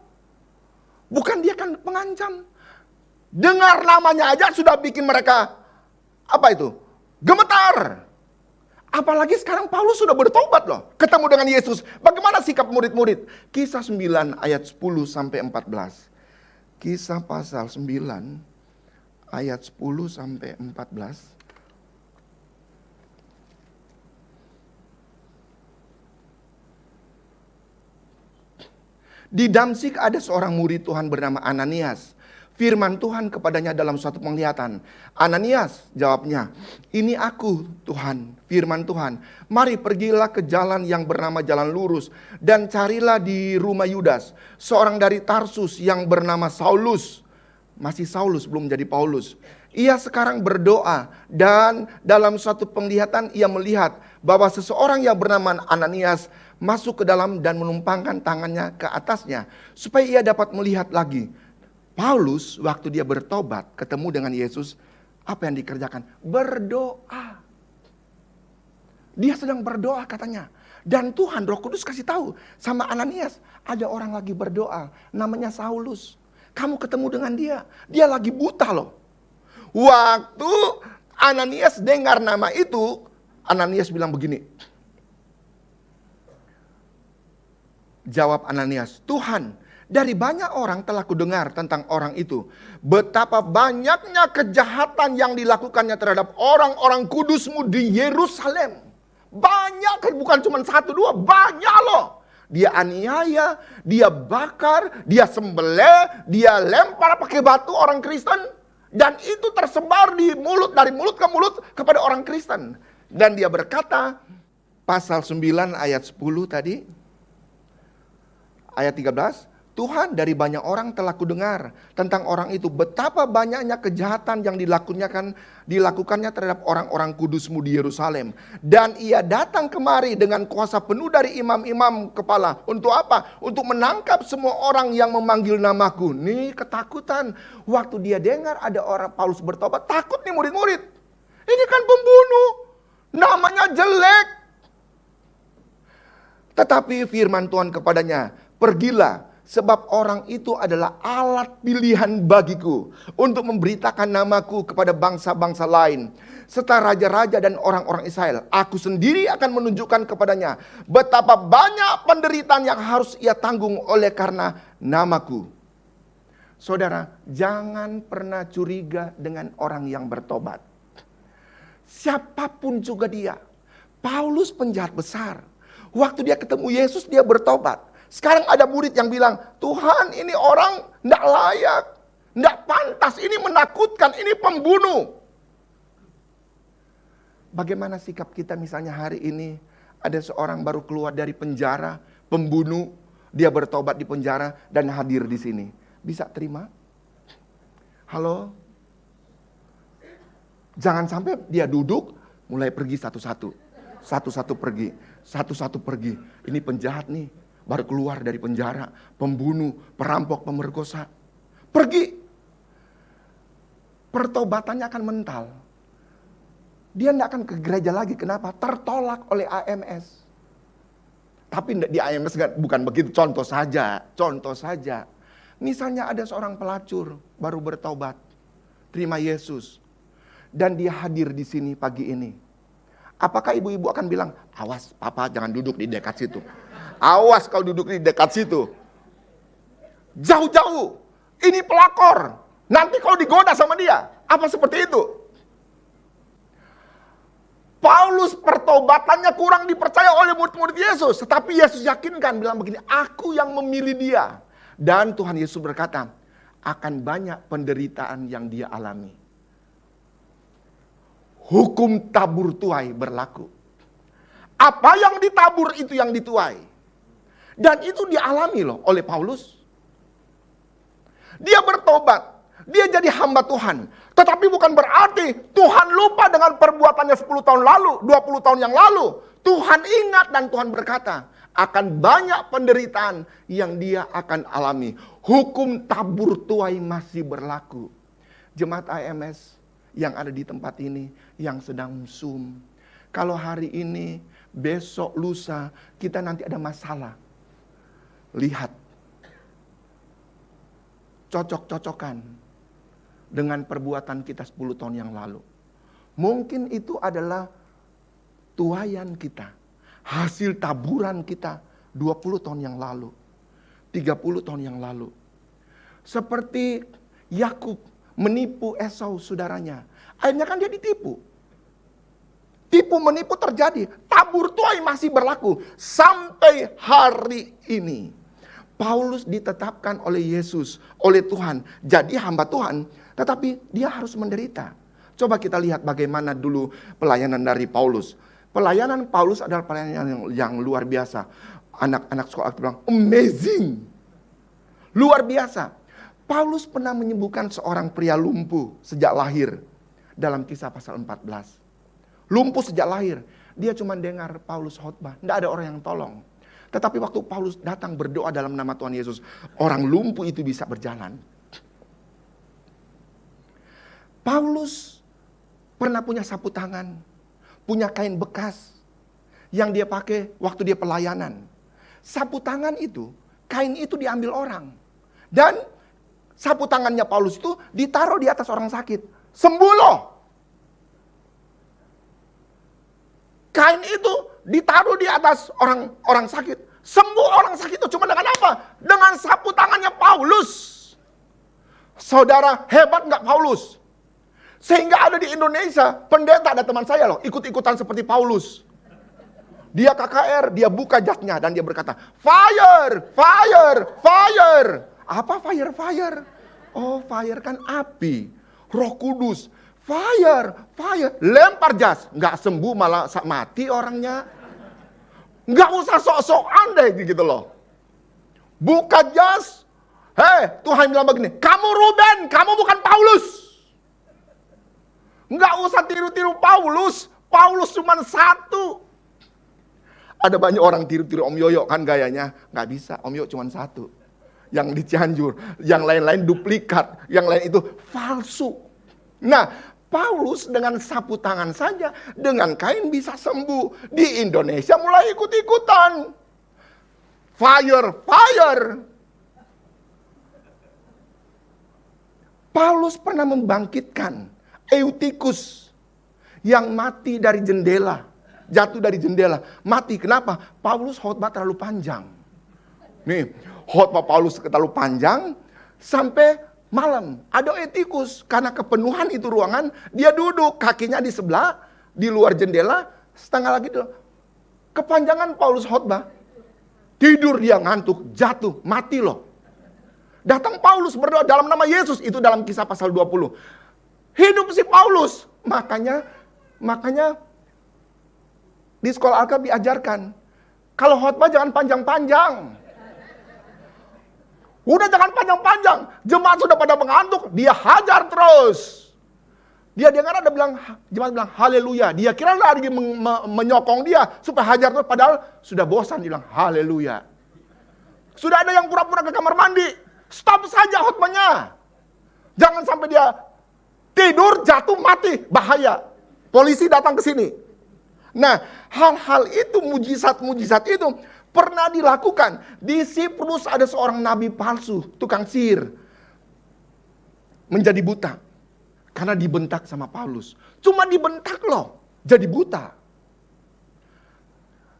Bukan dia kan pengancam. Dengar namanya aja sudah bikin mereka, gemetar. Apalagi sekarang Paulus sudah bertobat loh. Ketemu dengan Yesus. Bagaimana sikap murid-murid? Kisah 9 ayat 10 sampai 14. Kisah pasal 9 ayat 10 sampai 14. Di Damsyik ada seorang murid Tuhan bernama Ananias. Firman Tuhan kepadanya dalam suatu penglihatan. Ananias, jawabnya, ini aku Tuhan, firman Tuhan. Mari pergilah ke jalan yang bernama jalan lurus. Dan carilah di rumah Yudas, seorang dari Tarsus yang bernama Saulus. Masih Saulus, belum jadi Paulus. Ia sekarang berdoa dan dalam suatu penglihatan ia melihat bahwa seseorang yang bernama Ananias masuk ke dalam dan menumpangkan tangannya ke atasnya. Supaya ia dapat melihat lagi. Paulus waktu dia bertobat ketemu dengan Yesus, apa yang dikerjakan? Berdoa. Dia sedang berdoa katanya. Dan Tuhan Roh Kudus kasih tahu sama Ananias, ada orang lagi berdoa namanya Saulus. Kamu ketemu dengan dia, dia lagi buta loh. Waktu Ananias dengar nama itu, Ananias bilang begini. Jawab Ananias, Tuhan, dari banyak orang telah kudengar tentang orang itu. Betapa banyaknya kejahatan yang dilakukannya terhadap orang-orang kudusmu di Yerusalem. Banyak, bukan cuma 1, 2, banyak loh. Dia aniaya, dia bakar, dia sembelih, dia lempar pakai batu orang Kristen. Dan itu tersebar di mulut, dari mulut ke mulut kepada orang Kristen. Dan dia berkata, pasal 9 ayat 10 tadi, ayat 13, Tuhan, dari banyak orang telah kudengar tentang orang itu. Betapa banyaknya kejahatan yang dilakukannya terhadap orang-orang kudusmu di Yerusalem. Dan ia datang kemari dengan kuasa penuh dari imam-imam kepala. Untuk apa? Untuk menangkap semua orang yang memanggil namaku. Nih ketakutan. Waktu dia dengar ada orang Paulus bertobat, takut nih murid-murid. Ini kan pembunuh. Namanya jelek. Tetapi firman Tuhan kepadanya, pergilah. Sebab orang itu adalah alat pilihan bagiku untuk memberitakan namaku kepada bangsa-bangsa lain, serta raja-raja dan orang-orang Israel. Aku sendiri akan menunjukkan kepadanya betapa banyak penderitaan yang harus ia tanggung oleh karena namaku. Saudara, jangan pernah curiga dengan orang yang bertobat. Siapapun juga dia. Paulus penjahat besar. Waktu dia ketemu Yesus, dia bertobat. Sekarang ada murid yang bilang, Tuhan ini orang tidak layak, tidak pantas, ini menakutkan, ini pembunuh. Bagaimana sikap kita misalnya hari ini, ada seorang baru keluar dari penjara, pembunuh, dia bertobat di penjara dan hadir di sini. Bisa terima? Halo? Jangan sampai dia duduk, mulai pergi satu-satu. Satu-satu pergi, satu-satu pergi. Ini penjahat nih. Baru keluar dari penjara, pembunuh, perampok, pemerkosa. Pergi. Pertobatannya akan mental. Dia tidak akan ke gereja lagi. Kenapa? Tertolak oleh AMS. Tapi di AMS bukan begitu, contoh saja. Contoh saja. Misalnya ada seorang pelacur, baru bertobat. Terima Yesus. Dan dia hadir di sini pagi ini. Apakah ibu-ibu akan bilang, awas papa jangan duduk di dekat situ. Awas kau duduk di dekat situ. Jauh-jauh. Ini pelakor. Nanti kau digoda sama dia. Apa seperti itu? Paulus pertobatannya kurang dipercaya oleh murid-murid Yesus. Tetapi Yesus yakinkan, bilang begini, aku yang memilih dia. Dan Tuhan Yesus berkata, akan banyak penderitaan yang dia alami. Hukum tabur tuai berlaku. Apa yang ditabur itu yang dituai. Dan itu dialami loh oleh Paulus. Dia bertobat. Dia jadi hamba Tuhan. Tetapi bukan berarti Tuhan lupa dengan perbuatannya 10 tahun lalu, 20 tahun yang lalu. Tuhan ingat dan Tuhan berkata, akan banyak penderitaan yang dia akan alami. Hukum tabur tuai masih berlaku. Jemaat AMS yang ada di tempat ini, yang sedang Zoom. Kalau hari ini, besok, lusa, kita nanti ada masalah. Lihat. Cocok-cocokan dengan perbuatan kita 10 tahun yang lalu. Mungkin itu adalah tuaian kita. Hasil taburan kita 20 tahun yang lalu. 30 tahun yang lalu. Seperti Yakub menipu Esau saudaranya. Akhirnya kan dia ditipu. Tipu menipu terjadi. Tabur tuai masih berlaku. Sampai hari ini. Paulus ditetapkan oleh Yesus, oleh Tuhan. Jadi hamba Tuhan. Tetapi dia harus menderita. Coba kita lihat bagaimana dulu pelayanan dari Paulus. Pelayanan Paulus adalah pelayanan yang luar biasa. Anak-anak sekolah bilang, amazing. Luar biasa. Paulus pernah menyembuhkan seorang pria lumpuh sejak lahir. Dalam Kisah pasal 14. Lumpuh sejak lahir. Dia cuma dengar Paulus khotbah. Tidak ada orang yang tolong. Tetapi waktu Paulus datang berdoa dalam nama Tuhan Yesus, orang lumpuh itu bisa berjalan. Paulus pernah punya sapu tangan, punya kain bekas yang dia pakai waktu dia pelayanan. Sapu tangan itu, kain itu diambil orang. Dan sapu tangannya Paulus itu ditaruh di atas orang sakit. Sembuh loh. Kain itu ditaruh di atas orang sakit. Sembuh orang sakit itu cuma dengan apa? Dengan sapu tangannya Paulus. Saudara, hebat nggak Paulus? Sehingga ada di Indonesia, pendeta ada teman saya loh, ikut-ikutan seperti Paulus. Dia KKR, dia buka jasnya dan dia berkata, fire, fire, fire. Apa fire, fire? Oh, fire kan api, Roh Kudus. Fire, fire, lempar jas, nggak sembuh malah mati orangnya. Nggak usah sok-sokan deh gitu loh. Buka jas, Tuhan bilang begini, kamu Ruben, kamu bukan Paulus. Nggak usah tiru-tiru Paulus, Paulus cuma satu. Ada banyak orang tiru-tiru Om Yoyo kan gayanya, nggak bisa, Om Yoyo cuma satu. Yang di Cianjur, yang lain-lain duplikat, yang lain itu palsu. Nah, Paulus dengan sapu tangan saja, dengan kain bisa sembuh. Di Indonesia mulai ikut-ikutan. Fire, fire. Paulus pernah membangkitkan Eutikus yang mati dari jendela. Jatuh dari jendela. Mati, kenapa? Paulus khotbah terlalu panjang. Nih, khotbah Paulus terlalu panjang sampai malam. Ada Eutikus, karena kepenuhan itu ruangan, dia duduk, kakinya di sebelah, di luar jendela, setengah lagi tuh. Kepanjangan Paulus khotbah, tidur dia ngantuk, jatuh, mati loh. Datang Paulus berdoa dalam nama Yesus, itu dalam Kisah pasal 20. Hidup si Paulus, makanya di sekolah Alkitab diajarkan, kalau khotbah jangan panjang-panjang. Udah jangan panjang-panjang. Jemaat sudah pada mengantuk. Dia hajar terus. Dia dengar ada bilang, jemaat bilang haleluya. Dia kira lagi menyokong dia supaya hajar terus. Padahal sudah bosan. Dia bilang haleluya. Sudah ada yang pura-pura ke kamar mandi. Stop saja khotbahnya. Jangan sampai dia tidur, jatuh, mati. Bahaya. Polisi datang ke sini. Nah, hal-hal itu, mujizat-mujizat itu pernah dilakukan. Di Siprus ada seorang nabi palsu, tukang sihir. Menjadi buta. Karena dibentak sama Paulus. Cuma dibentak loh, jadi buta.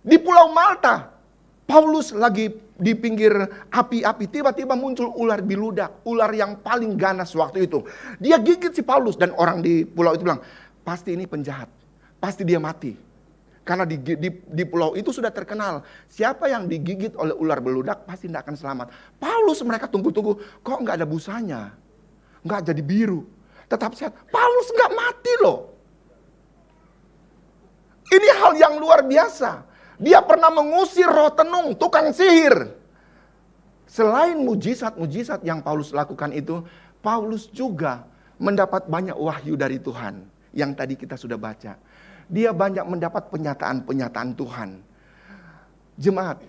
Di Pulau Malta, Paulus lagi di pinggir api-api, tiba-tiba muncul ular biludak. Ular yang paling ganas waktu itu. Dia gigit si Paulus dan orang di pulau itu bilang, pasti ini penjahat. pasti dia mati. Karena di pulau itu sudah terkenal, siapa yang digigit oleh ular beludak pasti tidak akan selamat. Paulus mereka tunggu-tunggu, kok nggak ada busanya, nggak jadi biru, tetap sehat. Paulus nggak mati loh. Ini hal yang luar biasa. Dia pernah mengusir roh tenung, tukang sihir. Selain mujizat-mujizat yang Paulus lakukan itu, Paulus juga mendapat banyak wahyu dari Tuhan. Yang tadi kita sudah baca. Dia banyak mendapat penyataan-penyataan Tuhan. Jemaat,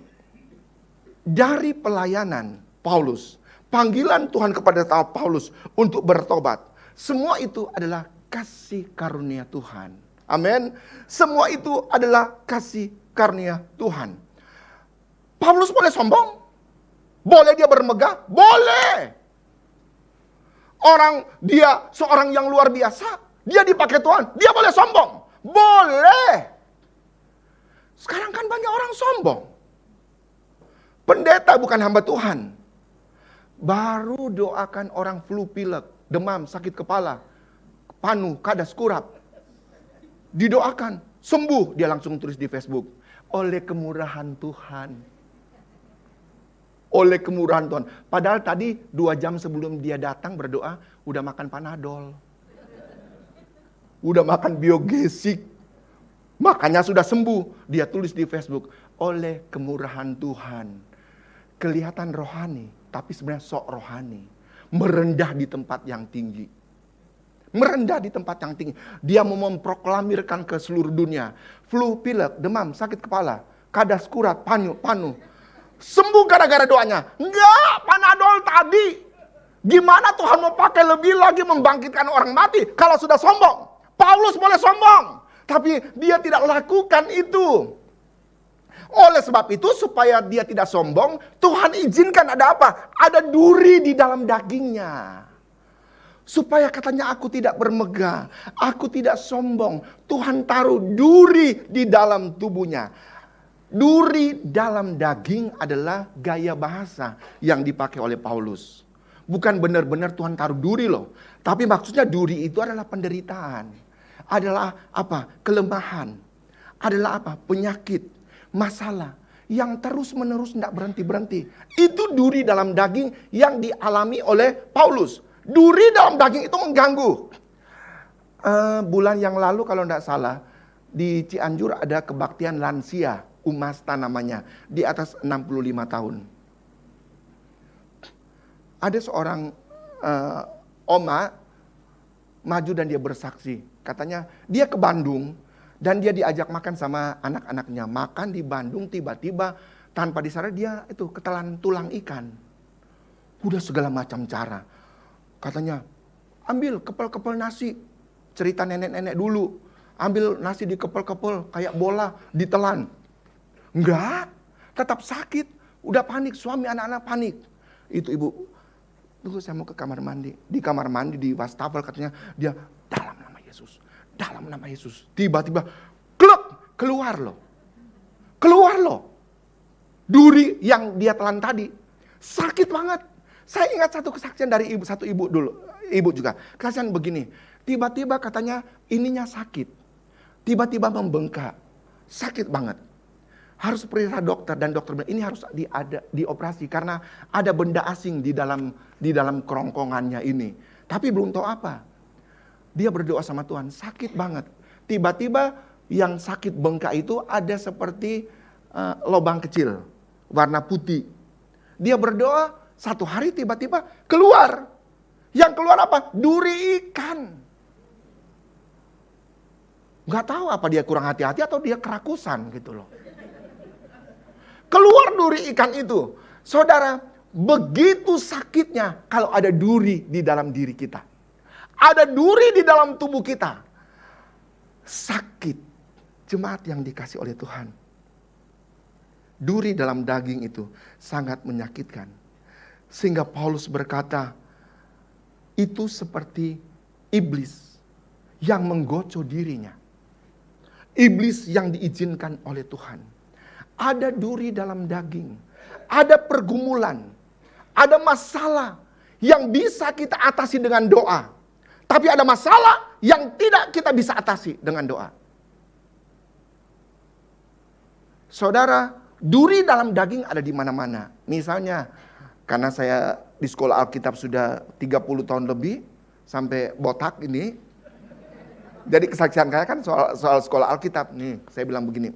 dari pelayanan Paulus, panggilan Tuhan kepada Paulus untuk bertobat, semua itu adalah kasih karunia Tuhan. Amin. Semua itu adalah kasih karunia Tuhan. Paulus boleh sombong? Boleh dia bermegah? Boleh. Dia seorang yang luar biasa. Dia dipakai Tuhan. Dia boleh sombong? Boleh. Sekarang kan banyak orang sombong. Pendeta bukan hamba Tuhan. Baru doakan orang flu pilek, demam, sakit kepala, panu, kadas, kurap. Didoakan, sembuh. Dia langsung tulis di Facebook. Oleh kemurahan Tuhan. Oleh kemurahan Tuhan. Padahal tadi 2 jam sebelum dia datang berdoa, udah makan Panadol. Udah makan Biogesik. Makanya sudah sembuh. Dia tulis di Facebook. Oleh kemurahan Tuhan. Kelihatan rohani. Tapi sebenarnya sok rohani. Merendah di tempat yang tinggi. Merendah di tempat yang tinggi. Dia mau memproklamirkan ke seluruh dunia. Flu, pilek, demam, sakit kepala. Kadas, kurat, panu. Sembuh gara-gara doanya. Enggak, Panadol tadi. Gimana Tuhan mau pakai lebih lagi membangkitkan orang mati kalau sudah sombong? Paulus boleh sombong, tapi dia tidak lakukan itu. Oleh sebab itu, supaya dia tidak sombong, Tuhan izinkan ada apa? Ada duri di dalam dagingnya. Supaya katanya aku tidak bermegah, aku tidak sombong. Tuhan taruh duri di dalam tubuhnya. Duri dalam daging adalah gaya bahasa yang dipakai oleh Paulus. Bukan benar-benar Tuhan taruh duri loh. Tapi maksudnya duri itu adalah penderitaan. Adalah apa? Kelemahan. Adalah apa? Penyakit. Masalah. Yang terus-menerus tidak berhenti-berhenti. Itu duri dalam daging yang dialami oleh Paulus. Duri dalam daging itu mengganggu. Bulan yang lalu kalau tidak salah, di Cianjur ada kebaktian lansia. Umasta namanya. Di atas 65 tahun. Ada seorang oma maju dan dia bersaksi. Katanya dia ke Bandung dan dia diajak makan sama anak-anaknya. Makan di Bandung tiba-tiba tanpa disadari dia itu ketelan tulang ikan. Udah segala macam cara. Katanya ambil kepel-kepel nasi. Cerita nenek-nenek dulu. Ambil nasi di kepel-kepel kayak bola ditelan. Enggak, tetap sakit. Udah panik, suami anak-anak panik. Itu ibu, tunggu saya mau ke kamar mandi. Di kamar mandi di wastafel katanya dia dalam nama Yesus. Dalam nama Yesus. Tiba-tiba kluk, keluar loh. Keluar loh. Duri yang dia telan tadi. Sakit banget. Saya ingat satu kesaksian dari satu ibu dulu. Ibu juga. Kesaksian begini. Tiba-tiba katanya ininya sakit. Tiba-tiba membengkak. Sakit banget. Harus periksa dokter dan dokter bilang ini harus dioperasi karena ada benda asing di dalam kerongkongannya ini. Tapi belum tahu apa. Dia berdoa sama Tuhan, sakit banget. Tiba-tiba yang sakit bengkak itu ada seperti lubang kecil warna putih. Dia berdoa, satu hari tiba-tiba keluar. Yang keluar apa? Duri ikan. Gak tahu apa dia kurang hati-hati atau dia kerakusan gitu loh. Keluar duri ikan itu. Saudara, begitu sakitnya kalau ada duri di dalam diri kita. Ada duri di dalam tubuh kita. Sakit. Jemaat yang dikasih oleh Tuhan. Duri dalam daging itu sangat menyakitkan. Sehingga Paulus berkata, itu seperti iblis yang menggocoh dirinya. Iblis yang diizinkan oleh Tuhan. Ada duri dalam daging. Ada pergumulan. Ada masalah yang bisa kita atasi dengan doa. Tapi ada masalah yang tidak kita bisa atasi dengan doa. Saudara, duri dalam daging ada di mana-mana. Misalnya, karena saya di sekolah Alkitab sudah 30 tahun lebih, sampai botak ini. Jadi kesaksian saya kan soal sekolah Alkitab. Nih, saya bilang begini.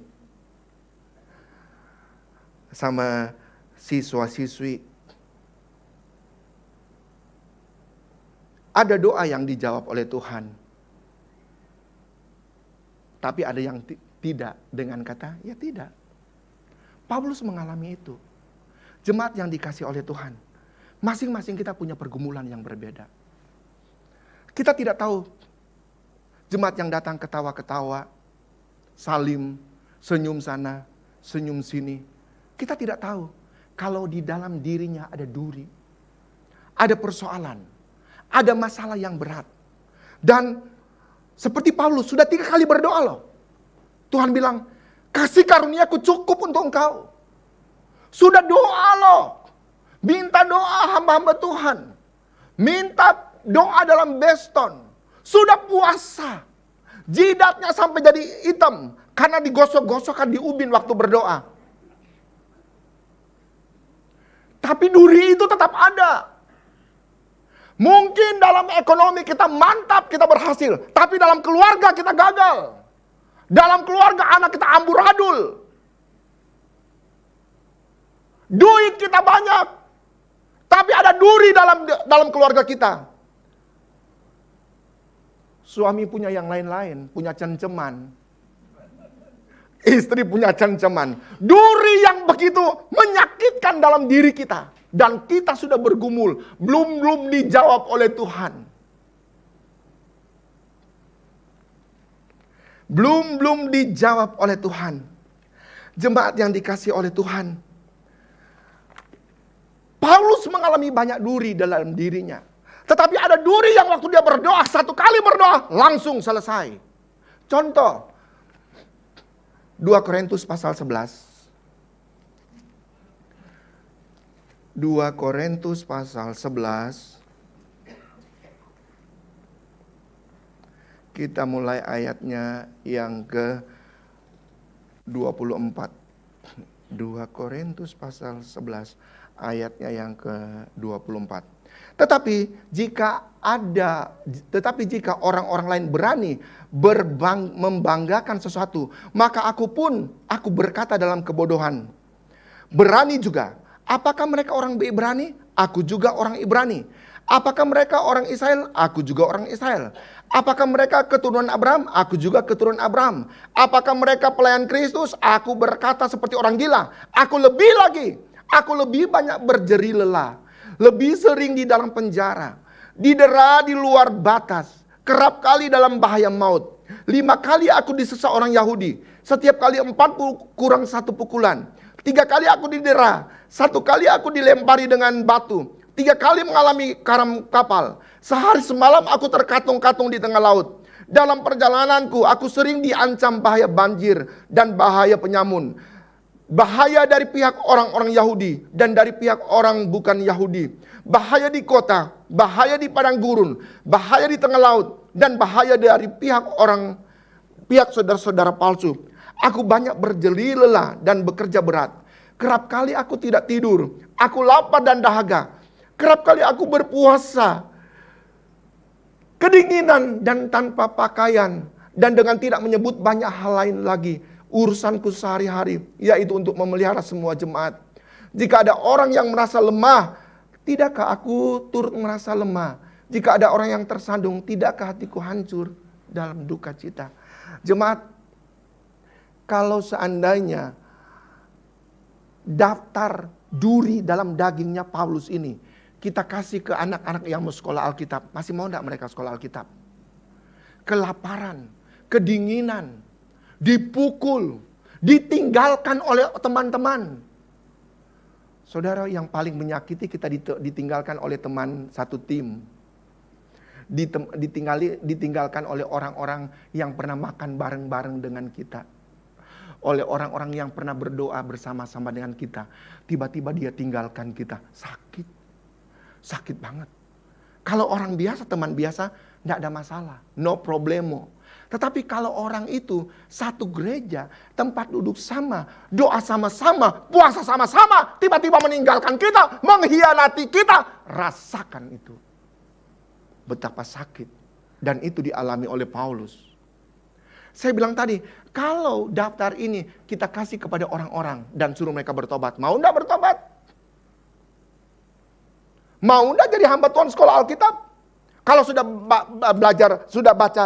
Sama siswa-siswi. Ada doa yang dijawab oleh Tuhan. Tapi ada yang tidak dengan kata, ya tidak. Paulus mengalami itu. Jemaat yang dikasih oleh Tuhan. Masing-masing kita punya pergumulan yang berbeda. Kita tidak tahu. Jemaat yang datang ketawa-ketawa. Salim, senyum sana, senyum sini. Kita tidak tahu. Kalau di dalam dirinya ada duri. Ada persoalan. Ada masalah yang berat. Dan seperti Paulus sudah 3 kali berdoa loh. Tuhan bilang, kasih karuniaku cukup untuk engkau. Sudah doa loh. Minta doa hamba-hamba Tuhan. Minta doa dalam beston. Sudah puasa. Jidatnya sampai jadi hitam. Karena digosok-gosokkan di ubin waktu berdoa. Tapi duri itu tetap ada. Mungkin dalam ekonomi kita mantap, kita berhasil. Tapi dalam keluarga kita gagal. Dalam keluarga anak kita amburadul. Duit kita banyak. Tapi ada duri dalam keluarga kita. Suami punya yang lain-lain, punya cengceman. Istri punya cengceman. Duri yang begitu menyakitkan dalam diri kita. Dan kita sudah bergumul, belum dijawab oleh Tuhan. Belum dijawab oleh Tuhan. Jemaat yang dikasih oleh Tuhan. Paulus mengalami banyak duri dalam dirinya. Tetapi ada duri yang waktu dia berdoa, 1 kali berdoa, langsung selesai. Contoh, 2 Korintus pasal 11. 2 Korintus pasal 11. Kita mulai ayatnya yang ke 24. 2 Korintus pasal 11 ayatnya yang ke 24. Tetapi jika orang-orang lain berani membanggakan sesuatu, maka aku berkata dalam kebodohan. Berani juga. Apakah mereka orang Ibrani? Aku juga orang Ibrani. Apakah mereka orang Israel? Aku juga orang Israel. Apakah mereka keturunan Abraham? Aku juga keturunan Abraham. Apakah mereka pelayan Kristus? Aku berkata seperti orang gila. Aku lebih lagi. Aku lebih banyak berjeri lelah. Lebih sering di dalam penjara. Didera di luar batas. Kerap kali dalam bahaya maut. 5 kali aku disesat orang Yahudi. Setiap kali 40 kurang 1 pukulan. 3 kali aku didera. 1 kali aku dilempari dengan batu. 3 kali mengalami karam kapal. Sehari semalam aku terkatung-katung di tengah laut. Dalam perjalananku aku sering diancam bahaya banjir dan bahaya penyamun. Bahaya dari pihak orang-orang Yahudi dan dari pihak orang bukan Yahudi. Bahaya di kota, bahaya di padang gurun, bahaya di tengah laut, dan bahaya dari pihak saudara-saudara palsu. Aku banyak berjeri lelah dan bekerja berat. Kerap kali aku tidak tidur. Aku lapar dan dahaga. Kerap kali aku berpuasa. Kedinginan dan tanpa pakaian. Dan dengan tidak menyebut banyak hal lain lagi. Urusanku sehari-hari. Yaitu untuk memelihara semua jemaat. Jika ada orang yang merasa lemah. Tidakkah aku turut merasa lemah? Jika ada orang yang tersandung. Tidakkah hatiku hancur dalam duka cita? Jemaat, kalau seandainya daftar duri dalam dagingnya Paulus ini kita kasih ke anak-anak yang mau sekolah Alkitab, masih mau enggak mereka sekolah Alkitab? Kelaparan, kedinginan, dipukul, ditinggalkan oleh teman-teman. Saudara, yang paling menyakiti kita ditinggalkan oleh teman satu tim. Ditinggalkan oleh orang-orang yang pernah makan bareng-bareng dengan kita. Oleh orang-orang yang pernah berdoa bersama-sama dengan kita. Tiba-tiba dia tinggalkan kita. Sakit. Sakit banget. Kalau orang biasa, teman biasa, tidak ada masalah. No problemo. Tetapi kalau orang itu satu gereja, tempat duduk sama, doa sama-sama, puasa sama-sama, tiba-tiba meninggalkan kita, mengkhianati kita, rasakan itu. Betapa sakit. Dan itu dialami oleh Paulus. Saya bilang tadi, kalau daftar ini kita kasih kepada orang-orang dan suruh mereka bertobat, mau enggak bertobat? Mau enggak jadi hamba Tuhan sekolah Alkitab? Kalau sudah belajar, sudah baca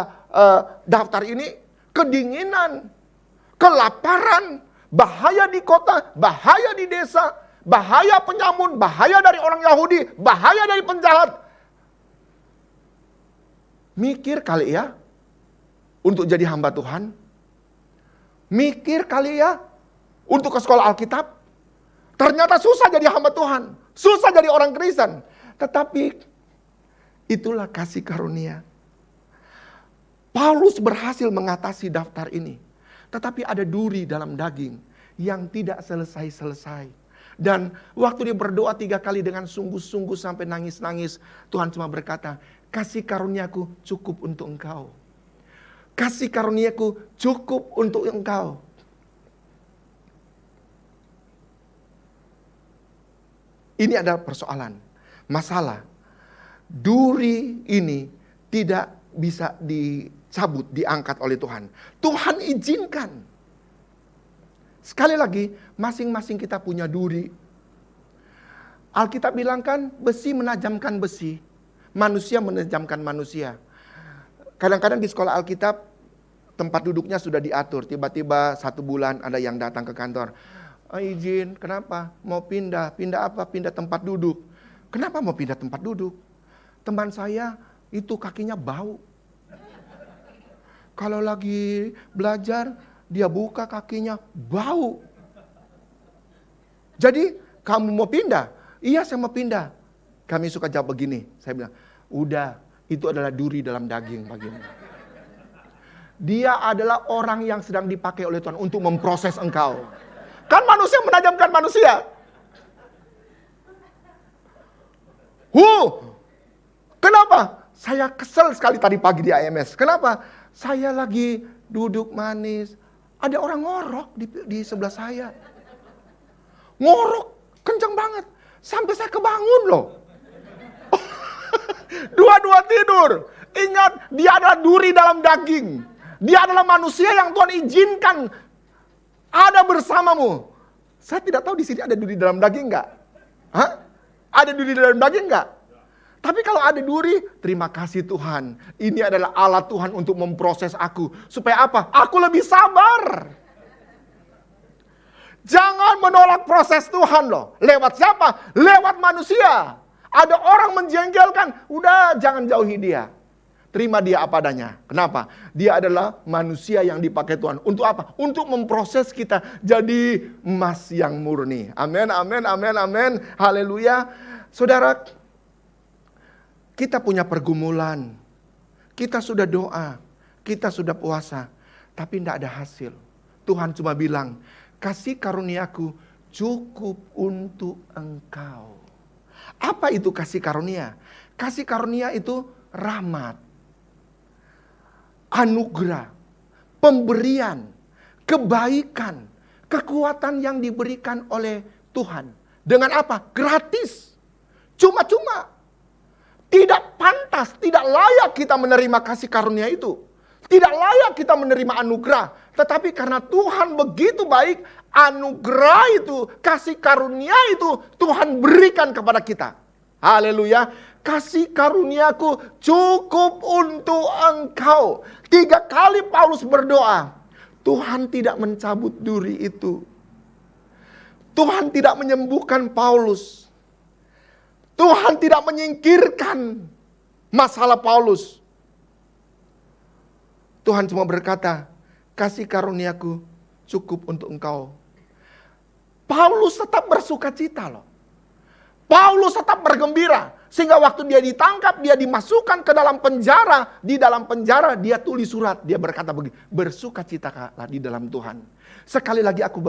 daftar ini, kedinginan, kelaparan, bahaya di kota, bahaya di desa, bahaya penyamun, bahaya dari orang Yahudi, bahaya dari penjahat. Mikir kali ya, untuk jadi hamba Tuhan. Mikir kali ya, untuk ke sekolah Alkitab. Ternyata susah jadi hamba Tuhan, susah jadi orang Kristen. Tetapi itulah kasih karunia. Paulus berhasil mengatasi daftar ini. Tetapi ada duri dalam daging yang tidak selesai-selesai. Dan waktu dia berdoa 3 kali dengan sungguh-sungguh sampai nangis-nangis, Tuhan cuma berkata, kasih karuniaku cukup untuk engkau. Kasih karuniaku cukup untuk engkau. Ini adalah persoalan, masalah. Duri ini tidak bisa dicabut, diangkat oleh Tuhan. Tuhan izinkan. Sekali lagi, masing-masing kita punya duri. Alkitab bilang kan, besi menajamkan besi, manusia menajamkan manusia. Kadang-kadang di sekolah Alkitab, tempat duduknya sudah diatur. Tiba-tiba 1 bulan ada yang datang ke kantor. Izin, kenapa? Mau pindah. Pindah apa? Pindah tempat duduk. Kenapa mau pindah tempat duduk? Teman saya itu kakinya bau. Kalau lagi belajar, dia buka kakinya, bau. Jadi, kamu mau pindah? Iya, saya mau pindah. Kami suka jawab begini. Saya bilang, udah, itu adalah duri dalam daging bagimu. Dia adalah orang yang sedang dipakai oleh Tuhan untuk memproses engkau. Kan manusia menajamkan manusia. Kenapa? Saya kesel sekali tadi pagi di AMS. Kenapa? Saya lagi duduk manis. Ada orang ngorok di sebelah saya. Ngorok kencang banget. Sampai saya kebangun loh. Dua-dua tidur. Ingat, dia adalah duri dalam daging. Dia adalah manusia yang Tuhan izinkan ada bersamamu. Saya tidak tahu di sini ada duri dalam daging enggak? Hah? Ada duri dalam daging enggak? Tapi kalau ada duri, terima kasih Tuhan. Ini adalah alat Tuhan untuk memproses aku. Supaya apa? Aku lebih sabar. Jangan menolak proses Tuhan loh. Lewat siapa? Lewat manusia. Ada orang menjengkelkan, udah jangan jauhi dia. Terima dia apa adanya. Kenapa? Dia adalah manusia yang dipakai Tuhan. Untuk apa? Untuk memproses kita jadi emas yang murni. Amin, amin, amin, amin. Haleluya. Saudara, kita punya pergumulan. Kita sudah doa. Kita sudah puasa. Tapi tidak ada hasil. Tuhan cuma bilang, kasih karuniaku cukup untuk engkau. Apa itu kasih karunia? Kasih karunia itu rahmat, anugerah, pemberian, kebaikan, kekuatan yang diberikan oleh Tuhan. Dengan apa? Gratis. Cuma-cuma. Tidak pantas, tidak layak kita menerima kasih karunia itu. Tidak layak kita menerima anugerah. Tetapi karena Tuhan begitu baik, anugerah itu, kasih karunia itu Tuhan berikan kepada kita. Haleluya. Kasih karuniaku cukup untuk engkau. 3 kali Paulus berdoa. Tuhan tidak mencabut duri itu. Tuhan tidak menyembuhkan Paulus. Tuhan tidak menyingkirkan masalah Paulus. Tuhan cuma berkata, kasih karuniaku cukup untuk engkau. Paulus tetap bersuka cita loh. Paulus tetap bergembira. Sehingga waktu dia ditangkap, dia dimasukkan ke dalam penjara. Di dalam penjara dia tulis surat. Dia berkata begini, bersukacitalah di dalam Tuhan. Sekali lagi aku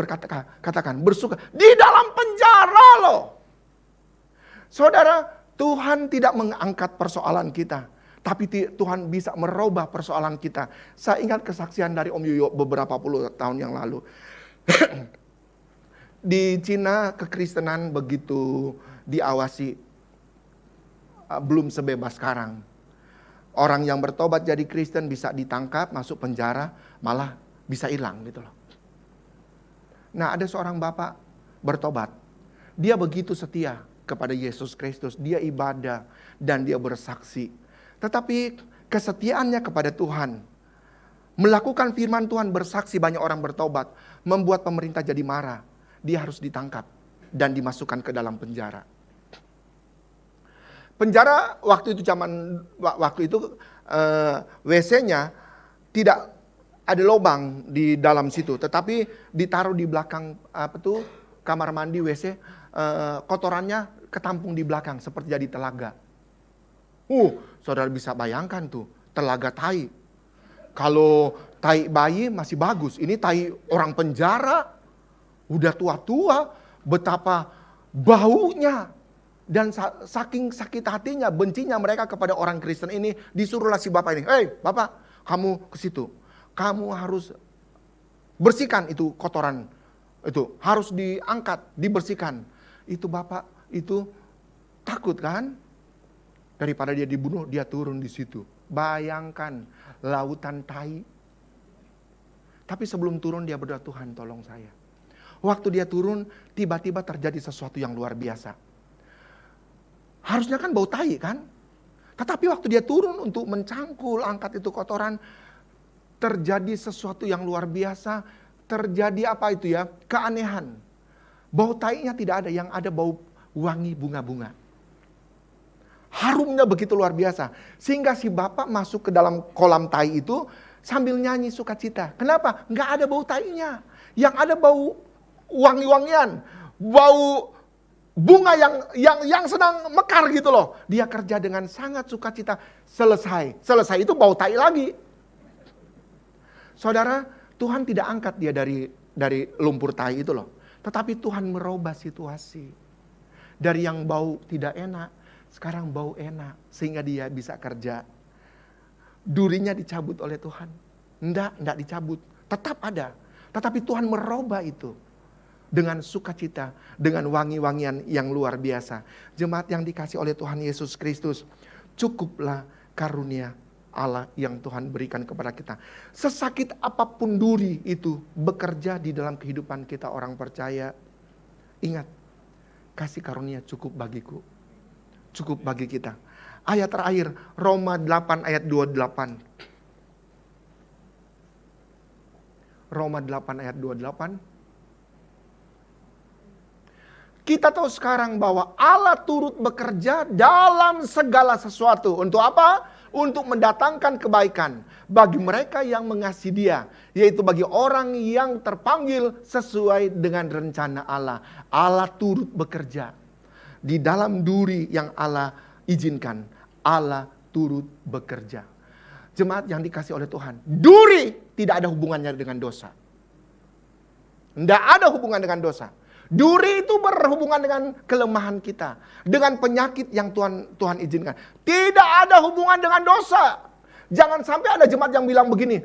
katakan bersuka. Di dalam penjara loh. Saudara, Tuhan tidak mengangkat persoalan kita, tapi Tuhan bisa merubah persoalan kita. Saya ingat kesaksian dari Om Yoyo beberapa puluh tahun yang lalu. Di Cina kekristenan begitu diawasi, belum sebebas sekarang. Orang yang bertobat jadi Kristen bisa ditangkap, masuk penjara, malah bisa hilang gitu loh. Nah, ada seorang bapak bertobat. Dia begitu setia kepada Yesus Kristus, dia ibadah dan dia bersaksi. Tetapi kesetiaannya kepada Tuhan, melakukan firman Tuhan, bersaksi, banyak orang bertobat, membuat pemerintah jadi marah. Dia harus ditangkap dan dimasukkan ke dalam penjara. Penjara waktu itu WC-nya tidak ada lubang di dalam situ, tetapi ditaruh di belakang kamar mandi WC, kotorannya ketampung di belakang seperti jadi telaga. Saudara bisa bayangkan tuh, telaga tai. Kalau tai bayi masih bagus, ini tai orang penjara, udah tua-tua, betapa baunya. Dan saking sakit hatinya, bencinya mereka kepada orang Kristen ini, disuruhlah si bapak ini, "Hei bapak, kamu ke situ. Kamu harus bersihkan itu kotoran. Itu harus diangkat, dibersihkan." Itu bapak itu takut kan? Daripada dia dibunuh, dia turun di situ. Bayangkan lautan tai. Tapi sebelum turun dia berdoa, "Tuhan tolong saya." Waktu dia turun, tiba-tiba terjadi sesuatu yang luar biasa. Harusnya kan bau tai kan? Tetapi waktu dia turun untuk mencangkul, angkat itu kotoran, terjadi sesuatu yang luar biasa. Terjadi apa itu ya? Keanehan. Bau tainya tidak ada, yang ada bau wangi bunga-bunga. Harumnya begitu luar biasa. Sehingga si bapak masuk ke dalam kolam tai itu sambil nyanyi sukacita. Kenapa? Nggak ada bau tainya. Yang ada bau wangi-wangian. Bau bunga yang sedang mekar gitu loh. Dia kerja dengan sangat sukacita. Selesai itu bau tai lagi. Saudara, Tuhan tidak angkat dia dari lumpur tai itu loh. Tetapi Tuhan merubah situasi. Dari yang bau tidak enak, sekarang bau enak. Sehingga dia bisa kerja. Durinya dicabut oleh Tuhan. Enggak dicabut. Tetap ada. Tetapi Tuhan merubah itu. Dengan sukacita, dengan wangi-wangian yang luar biasa. Jemaat yang dikasih oleh Tuhan Yesus Kristus, cukuplah karunia Allah yang Tuhan berikan kepada kita. Sesakit apapun duri itu bekerja di dalam kehidupan kita orang percaya. Ingat, kasih karunia cukup bagiku. Cukup bagi kita. Ayat terakhir, Roma 8 ayat 28. Roma 8 ayat 28. Kita tahu sekarang bahwa Allah turut bekerja dalam segala sesuatu. Untuk apa? Untuk mendatangkan kebaikan bagi mereka yang mengasihi Dia. Yaitu bagi orang yang terpanggil sesuai dengan rencana Allah. Allah turut bekerja. Di dalam duri yang Allah izinkan, Allah turut bekerja. Jemaat yang dikasih oleh Tuhan, duri tidak ada hubungannya dengan dosa. Tidak ada hubungan dengan dosa. Duri itu berhubungan dengan kelemahan kita. Dengan penyakit yang Tuhan izinkan. Tidak ada hubungan dengan dosa. Jangan sampai ada jemaat yang bilang begini,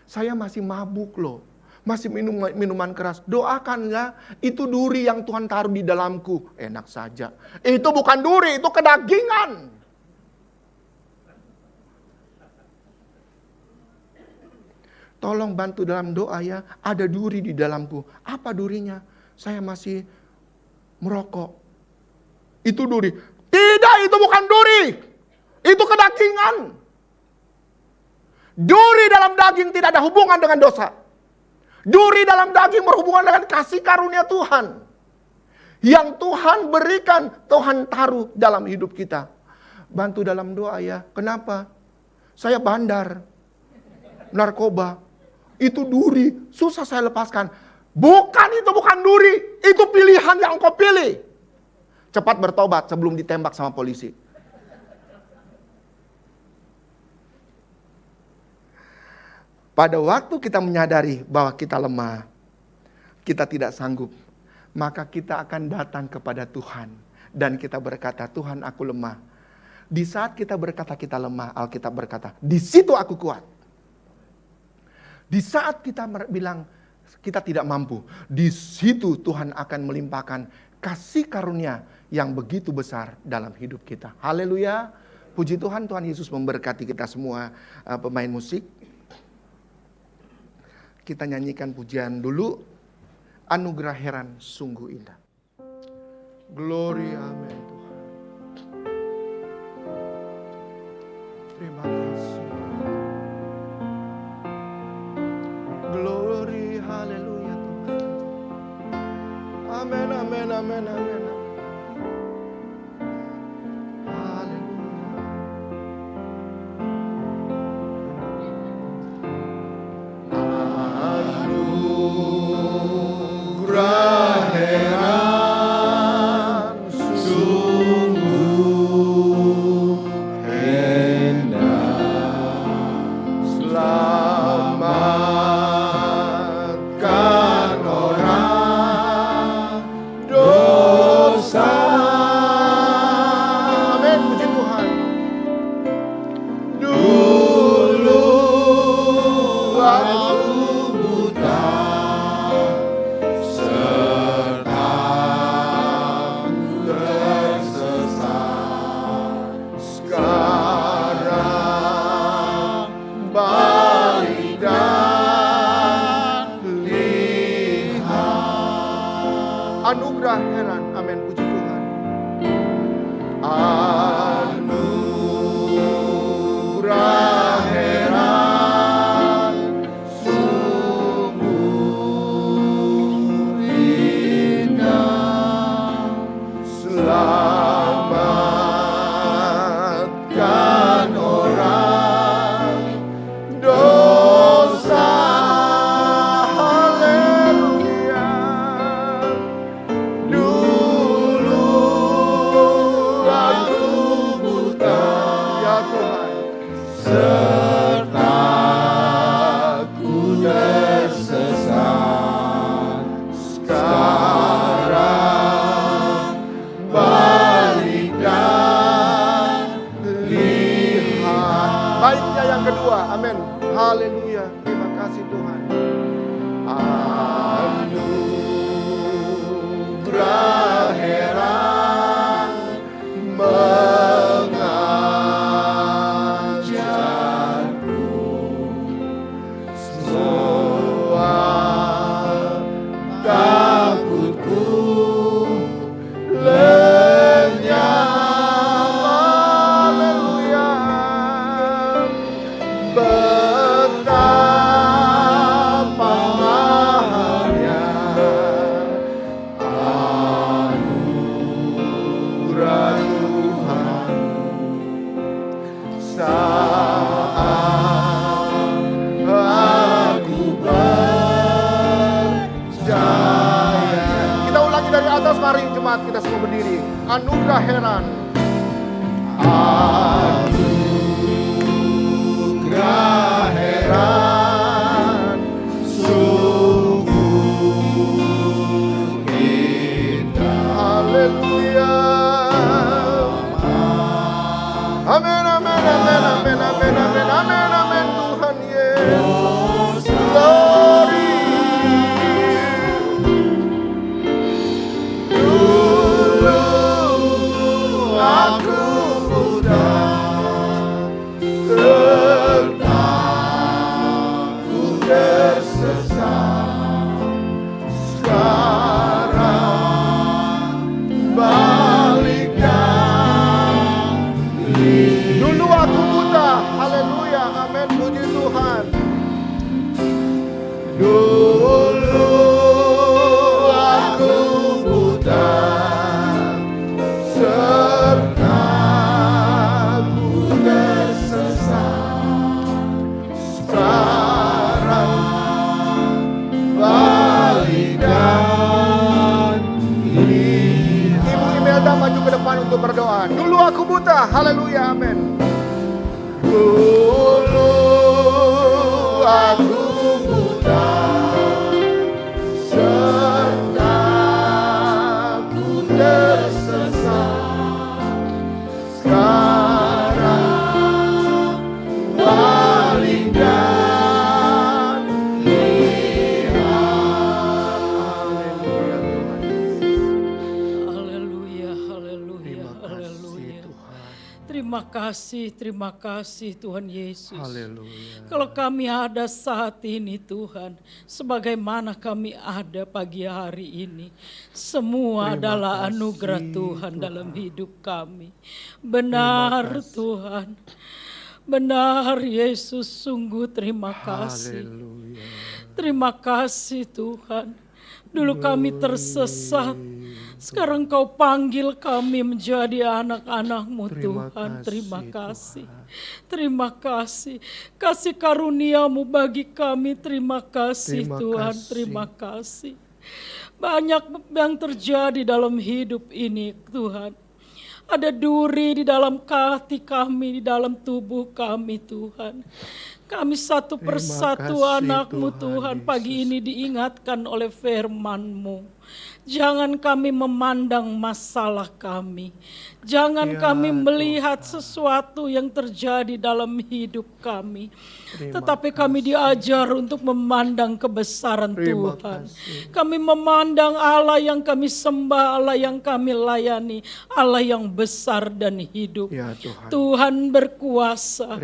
saya masih mabuk loh. Masih minum minuman keras. Doakan ya, itu duri yang Tuhan taruh di dalamku. Enak saja. Itu bukan duri, itu kedagingan. Tolong bantu dalam doa ya. Ada duri di dalamku. Apa durinya? Saya masih merokok. Itu duri. Tidak, itu bukan duri. Itu kedagingan. Duri dalam daging tidak ada hubungan dengan dosa. Duri dalam daging berhubungan dengan kasih karunia Tuhan. Yang Tuhan berikan, Tuhan taruh dalam hidup kita. Bantu dalam doa ya. Kenapa? Saya bandar. Narkoba. Itu duri, susah saya lepaskan. Bukan, itu bukan duri. Itu pilihan yang kau pilih. Cepat bertobat sebelum ditembak sama polisi. Pada waktu kita menyadari bahwa kita lemah, kita tidak sanggup, maka kita akan datang kepada Tuhan. dan kita berkata, Tuhan aku lemah. Di saat kita berkata kita lemah, Alkitab berkata, di situ aku kuat. Di saat kita bilang kita tidak mampu, di situ Tuhan akan melimpahkan kasih karunia yang begitu besar dalam hidup kita. Haleluya. Puji Tuhan, Tuhan Yesus memberkati kita semua. Pemain musik, kita nyanyikan pujian dulu. Anugerah heran sungguh indah. Glory, amin Tuhan. Terima kasih. Glory, haleluya Tuhan. Amin, amin, amin, amin. Anugerah heran, amin, puji Tuhan. Anugerah heran sungguh indah, selamatkan orang dosa. Amin. Haleluya. Terima kasih Tuhan. Anugerah heran mengajarku semua takutku lenyap. Betapa mahalnya anugerah Tuhan saat aku percaya. Kita ulangi dari atas, mari jemaat kita semua berdiri. Anugerah heran. Anugerah heran sungguh indah. Haleluya. Amin, amin, amin, amin, amin, amin, amin, amin, Tuhan Yesus. Glory. Dulu aku muda, serta ku tersesat. Sekarang balikkan diri. Dulu aku buta, haleluya, amin, puji Tuhan. Dulu aku buta, serta ku tersesat. Sekarang balikkan diri. Ibu Imelda maju ke depan untuk berdoa. Dulu aku buta, haleluya, amin. Dulu aku buta, serta ku tersesat. Terima kasih Tuhan Yesus. Haleluya. Kalau kami ada saat ini Tuhan, sebagaimana kami ada pagi hari ini, semua adalah anugerah Tuhan dalam hidup kami. Benar Tuhan, benar Yesus, sungguh terima kasih. Haleluya. Terima kasih Tuhan. Dulu kami tersesat, sekarang Kau panggil kami menjadi anak-anak-Mu Tuhan. Terima kasih. Terima kasih. Kasih karunia-Mu bagi kami. Terima kasih Tuhan. Terima kasih. Banyak yang terjadi dalam hidup ini Tuhan. Ada duri di dalam hati kami, di dalam tubuh kami Tuhan. Kami satu persatu anak-Mu Tuhan, pagi ini diingatkan oleh firman-Mu. Jangan kami memandang masalah kami. Jangan kami melihat sesuatu yang terjadi dalam hidup kami. Tetapi kami diajar untuk memandang kebesaran Tuhan. Kami memandang Allah yang kami sembah, Allah yang kami layani, Allah yang besar dan hidup. Tuhan berkuasa.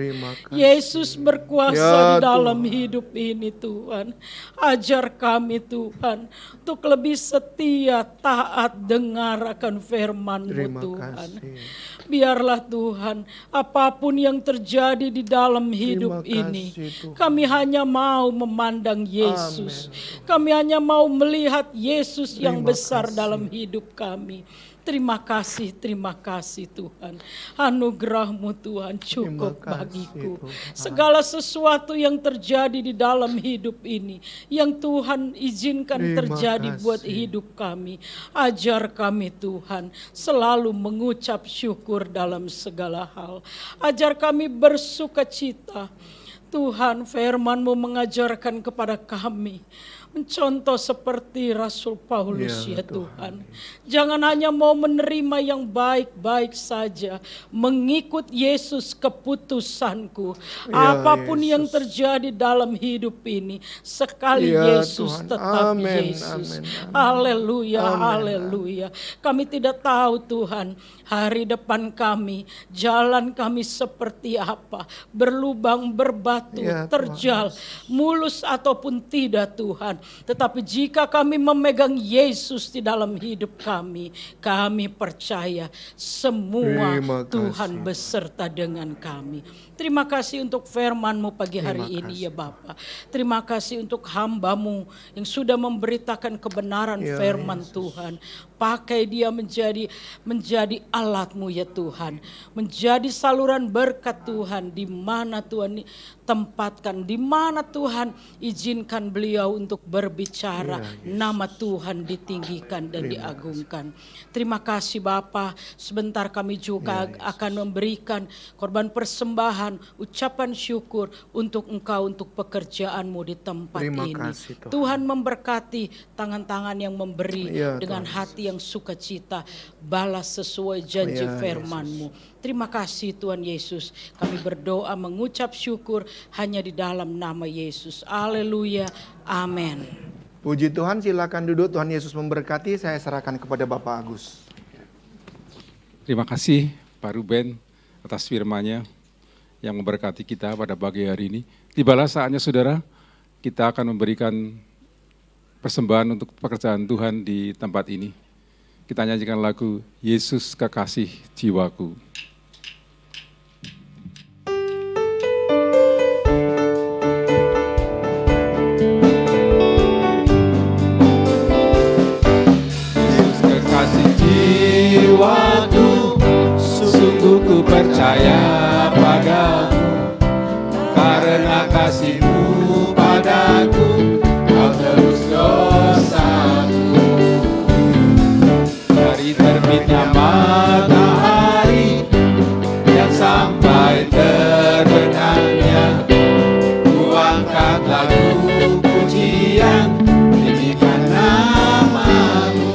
Yesus berkuasa di dalam hidup ini Tuhan. Ajar kami Tuhan untuk lebih setia, taat, dengar akan firman-Mu Tuhan. Biarlah Tuhan, apapun yang terjadi di dalam hidup ini, kami hanya mau memandang Yesus. Kami hanya mau melihat Yesus yang besar dalam hidup kami. Terima kasih Tuhan. Anugerah-Mu Tuhan cukup bagiku. Segala sesuatu yang terjadi di dalam hidup ini, yang Tuhan izinkan terjadi buat hidup kami. Ajar kami Tuhan, selalu mengucap syukur dalam segala hal. Ajar kami bersukacita. Tuhan, firman-Mu mengajarkan kepada kami, mencontoh seperti Rasul Paulus ya Tuhan. Jangan hanya mau menerima yang baik-baik saja. Mengikut Yesus keputusanku. Apapun yang terjadi dalam hidup ini. Sekali Yesus tetap Yesus. Haleluya, haleluya. Kami tidak tahu Tuhan hari depan kami. Jalan kami seperti apa. Berlubang, berbatu, terjal. Mulus ataupun tidak Tuhan. Tetapi jika kami memegang Yesus di dalam hidup kami percaya semua Tuhan beserta dengan kami. Terima kasih untuk firman-Mu pagi hari ini ya Bapa. Terima kasih untuk hamba-Mu yang sudah memberitakan kebenaran firman Tuhan. Pakai dia menjadi alat-Mu ya Tuhan. Menjadi saluran berkat Tuhan di mana Tuhan tempatkan, di mana Tuhan izinkan beliau untuk berbicara. Nama Tuhan ditinggikan dan diagungkan. Terima kasih Bapa. Sebentar kami juga akan memberikan korban persembahan, ucapan syukur untuk Engkau, untuk pekerjaan-Mu di tempat ini. Tuhan memberkati tangan-tangan yang memberi dengan hati yang sukacita, balas sesuai janji firman-Mu. Terima kasih Tuhan Yesus. Kami berdoa mengucap syukur hanya di dalam nama Yesus. Haleluya. Amin. Puji Tuhan, silakan duduk. Tuhan Yesus memberkati. Saya serahkan kepada Bapak Agus. Terima kasih Pak Ruben atas firman-Nya yang memberkati kita pada pagi hari ini. Tibalah saatnya saudara, kita akan memberikan persembahan untuk pekerjaan Tuhan di tempat ini. Kita nyanyikan lagu Yesus Kekasih Jiwaku. Yesus kekasih jiwaku, sungguh ku percaya padamu, karena kasih-Mu padaku, Kau tebus dosaku. Dari terbitnya matahari dan sampai terbenamnya, ku angkat lagu pujian, tinggikan nama-Mu.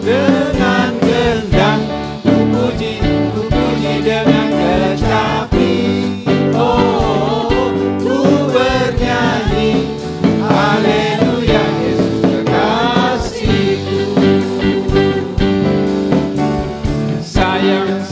Dengan gendang ku puji dengan kecapi. Oh, ku bernyanyi haleluya, Yesus kekasihku. Sayang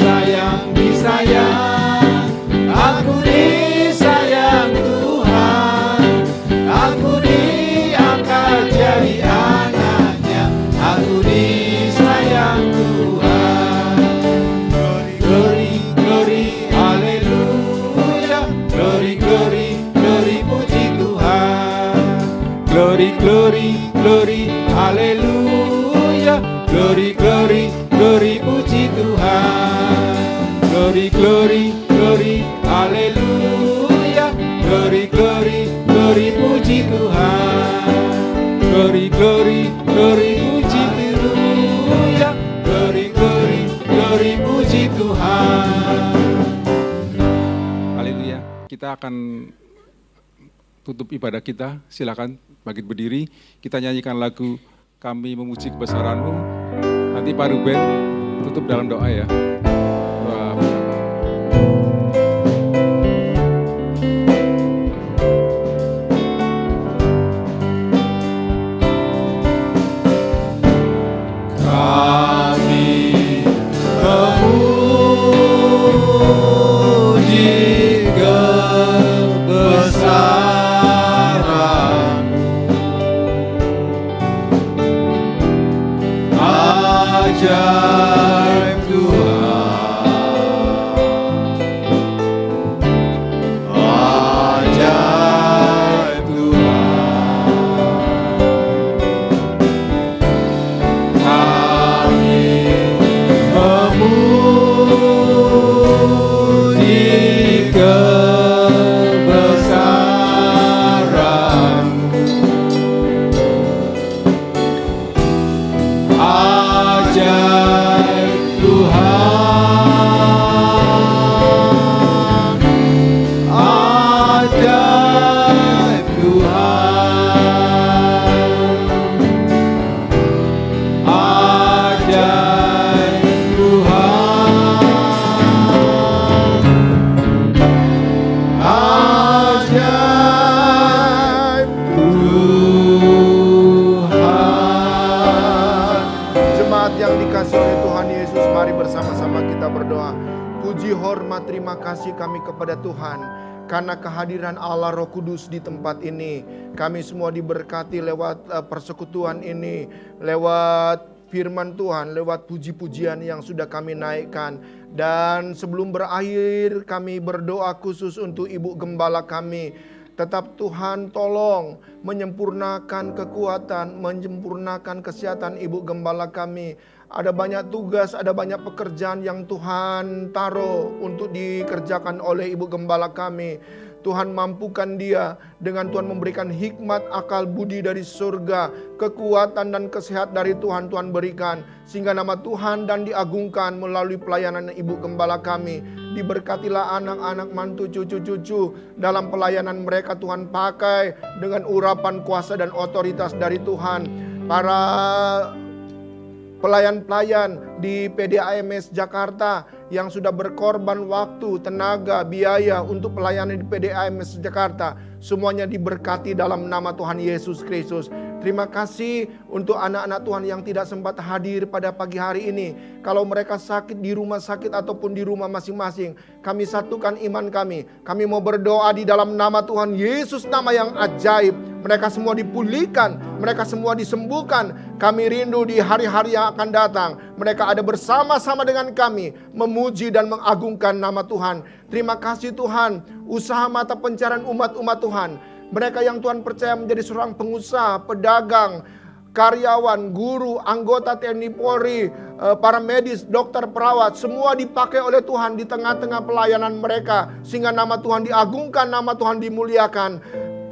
Glory, glory, glory, haleluya. Glory, glory, glory, puji Tuhan. Glory, glory, glory, puji haleluya. Glory, glory, glory, puji Tuhan. Haleluya. Kita akan tutup ibadah kita. Silakan bangkit berdiri. Kita nyanyikan lagu Kami Memuji Kebesaran-Mu. Nanti Pak Ruben tutup dalam doa ya. Doa Kami memuji kebesaran-Mu, ajaib Tuhan, ajaib Tuhan. Kami memuji kebesaran-Mu, ajaib Tuhan, ajaib Tuhan, ajaib Tuhan, ajaib Tuhan. Jemaat yang dikasihi oleh Tuhan Yesus, mari bersama-sama kita berdoa. Puji, hormat, terima kasih kami kepada Tuhan karena kehadiran Allah Roh Kudus di tempat ini. Kami semua diberkati lewat persekutuan ini, lewat firman Tuhan, lewat puji-pujian yang sudah kami naikkan. Dan sebelum berakhir, kami berdoa khusus untuk Ibu Gembala kami. Tetap Tuhan tolong menyempurnakan kekuatan, menyempurnakan kesehatan Ibu Gembala kami. Ada banyak tugas, ada banyak pekerjaan yang Tuhan taruh untuk dikerjakan oleh Ibu Gembala kami. Tuhan mampukan dia dengan Tuhan memberikan hikmat, akal, budi dari surga, kekuatan dan kesehatan dari Tuhan Tuhan berikan. Sehingga nama Tuhan dan diagungkan melalui pelayanan Ibu Gembala kami. Diberkatilah anak-anak, mantu, cucu-cucu dalam pelayanan mereka Tuhan pakai dengan urapan kuasa dan otoritas dari Tuhan. Para pelayan-pelayan di PDAMS Jakarta yang sudah berkorban waktu, tenaga, biaya untuk pelayanan di PDAMS Jakarta, semuanya diberkati dalam nama Tuhan Yesus Kristus. Terima kasih untuk anak-anak Tuhan yang tidak sempat hadir pada pagi hari ini. Kalau mereka sakit di rumah sakit ataupun di rumah masing-masing, kami satukan iman kami. Kami mau berdoa di dalam nama Tuhan Yesus, nama yang ajaib. Mereka semua dipulihkan, mereka semua disembuhkan. Kami rindu di hari-hari yang akan datang, mereka ada bersama-sama dengan kami, memuji dan mengagungkan nama Tuhan. Terima kasih Tuhan, usaha mata pencarian umat-umat Tuhan. Mereka yang Tuhan percaya menjadi seorang pengusaha, pedagang, karyawan, guru, anggota TNI Polri, para medis, dokter, perawat, semua dipakai oleh Tuhan di tengah-tengah pelayanan mereka. Sehingga nama Tuhan diagungkan, nama Tuhan dimuliakan.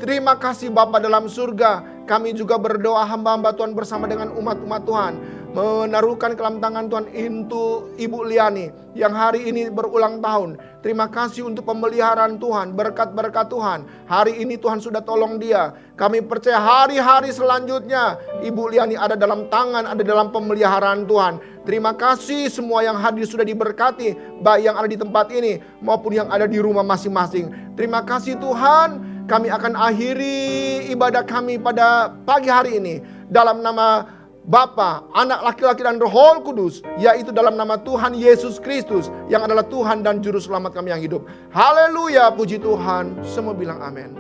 Terima kasih Bapa dalam surga. Kami juga berdoa hamba-hamba Tuhan bersama dengan umat-umat Tuhan. Menaruhkan ke dalam tangan Tuhan untuk Ibu Liani yang hari ini berulang tahun. Terima kasih untuk pemeliharaan Tuhan, berkat-berkat Tuhan. Hari ini Tuhan sudah tolong dia. Kami percaya hari-hari selanjutnya Ibu Liani ada dalam tangan, ada dalam pemeliharaan Tuhan. Terima kasih semua yang hadir sudah diberkati, baik yang ada di tempat ini maupun yang ada di rumah masing-masing. Terima kasih Tuhan. Kami akan akhiri ibadah kami pada pagi hari ini dalam nama Bapa, Anak laki-laki dan Roh Kudus, yaitu dalam nama Tuhan Yesus Kristus yang adalah Tuhan dan Juru Selamat kami yang hidup. Haleluya, puji Tuhan. Semua bilang amin.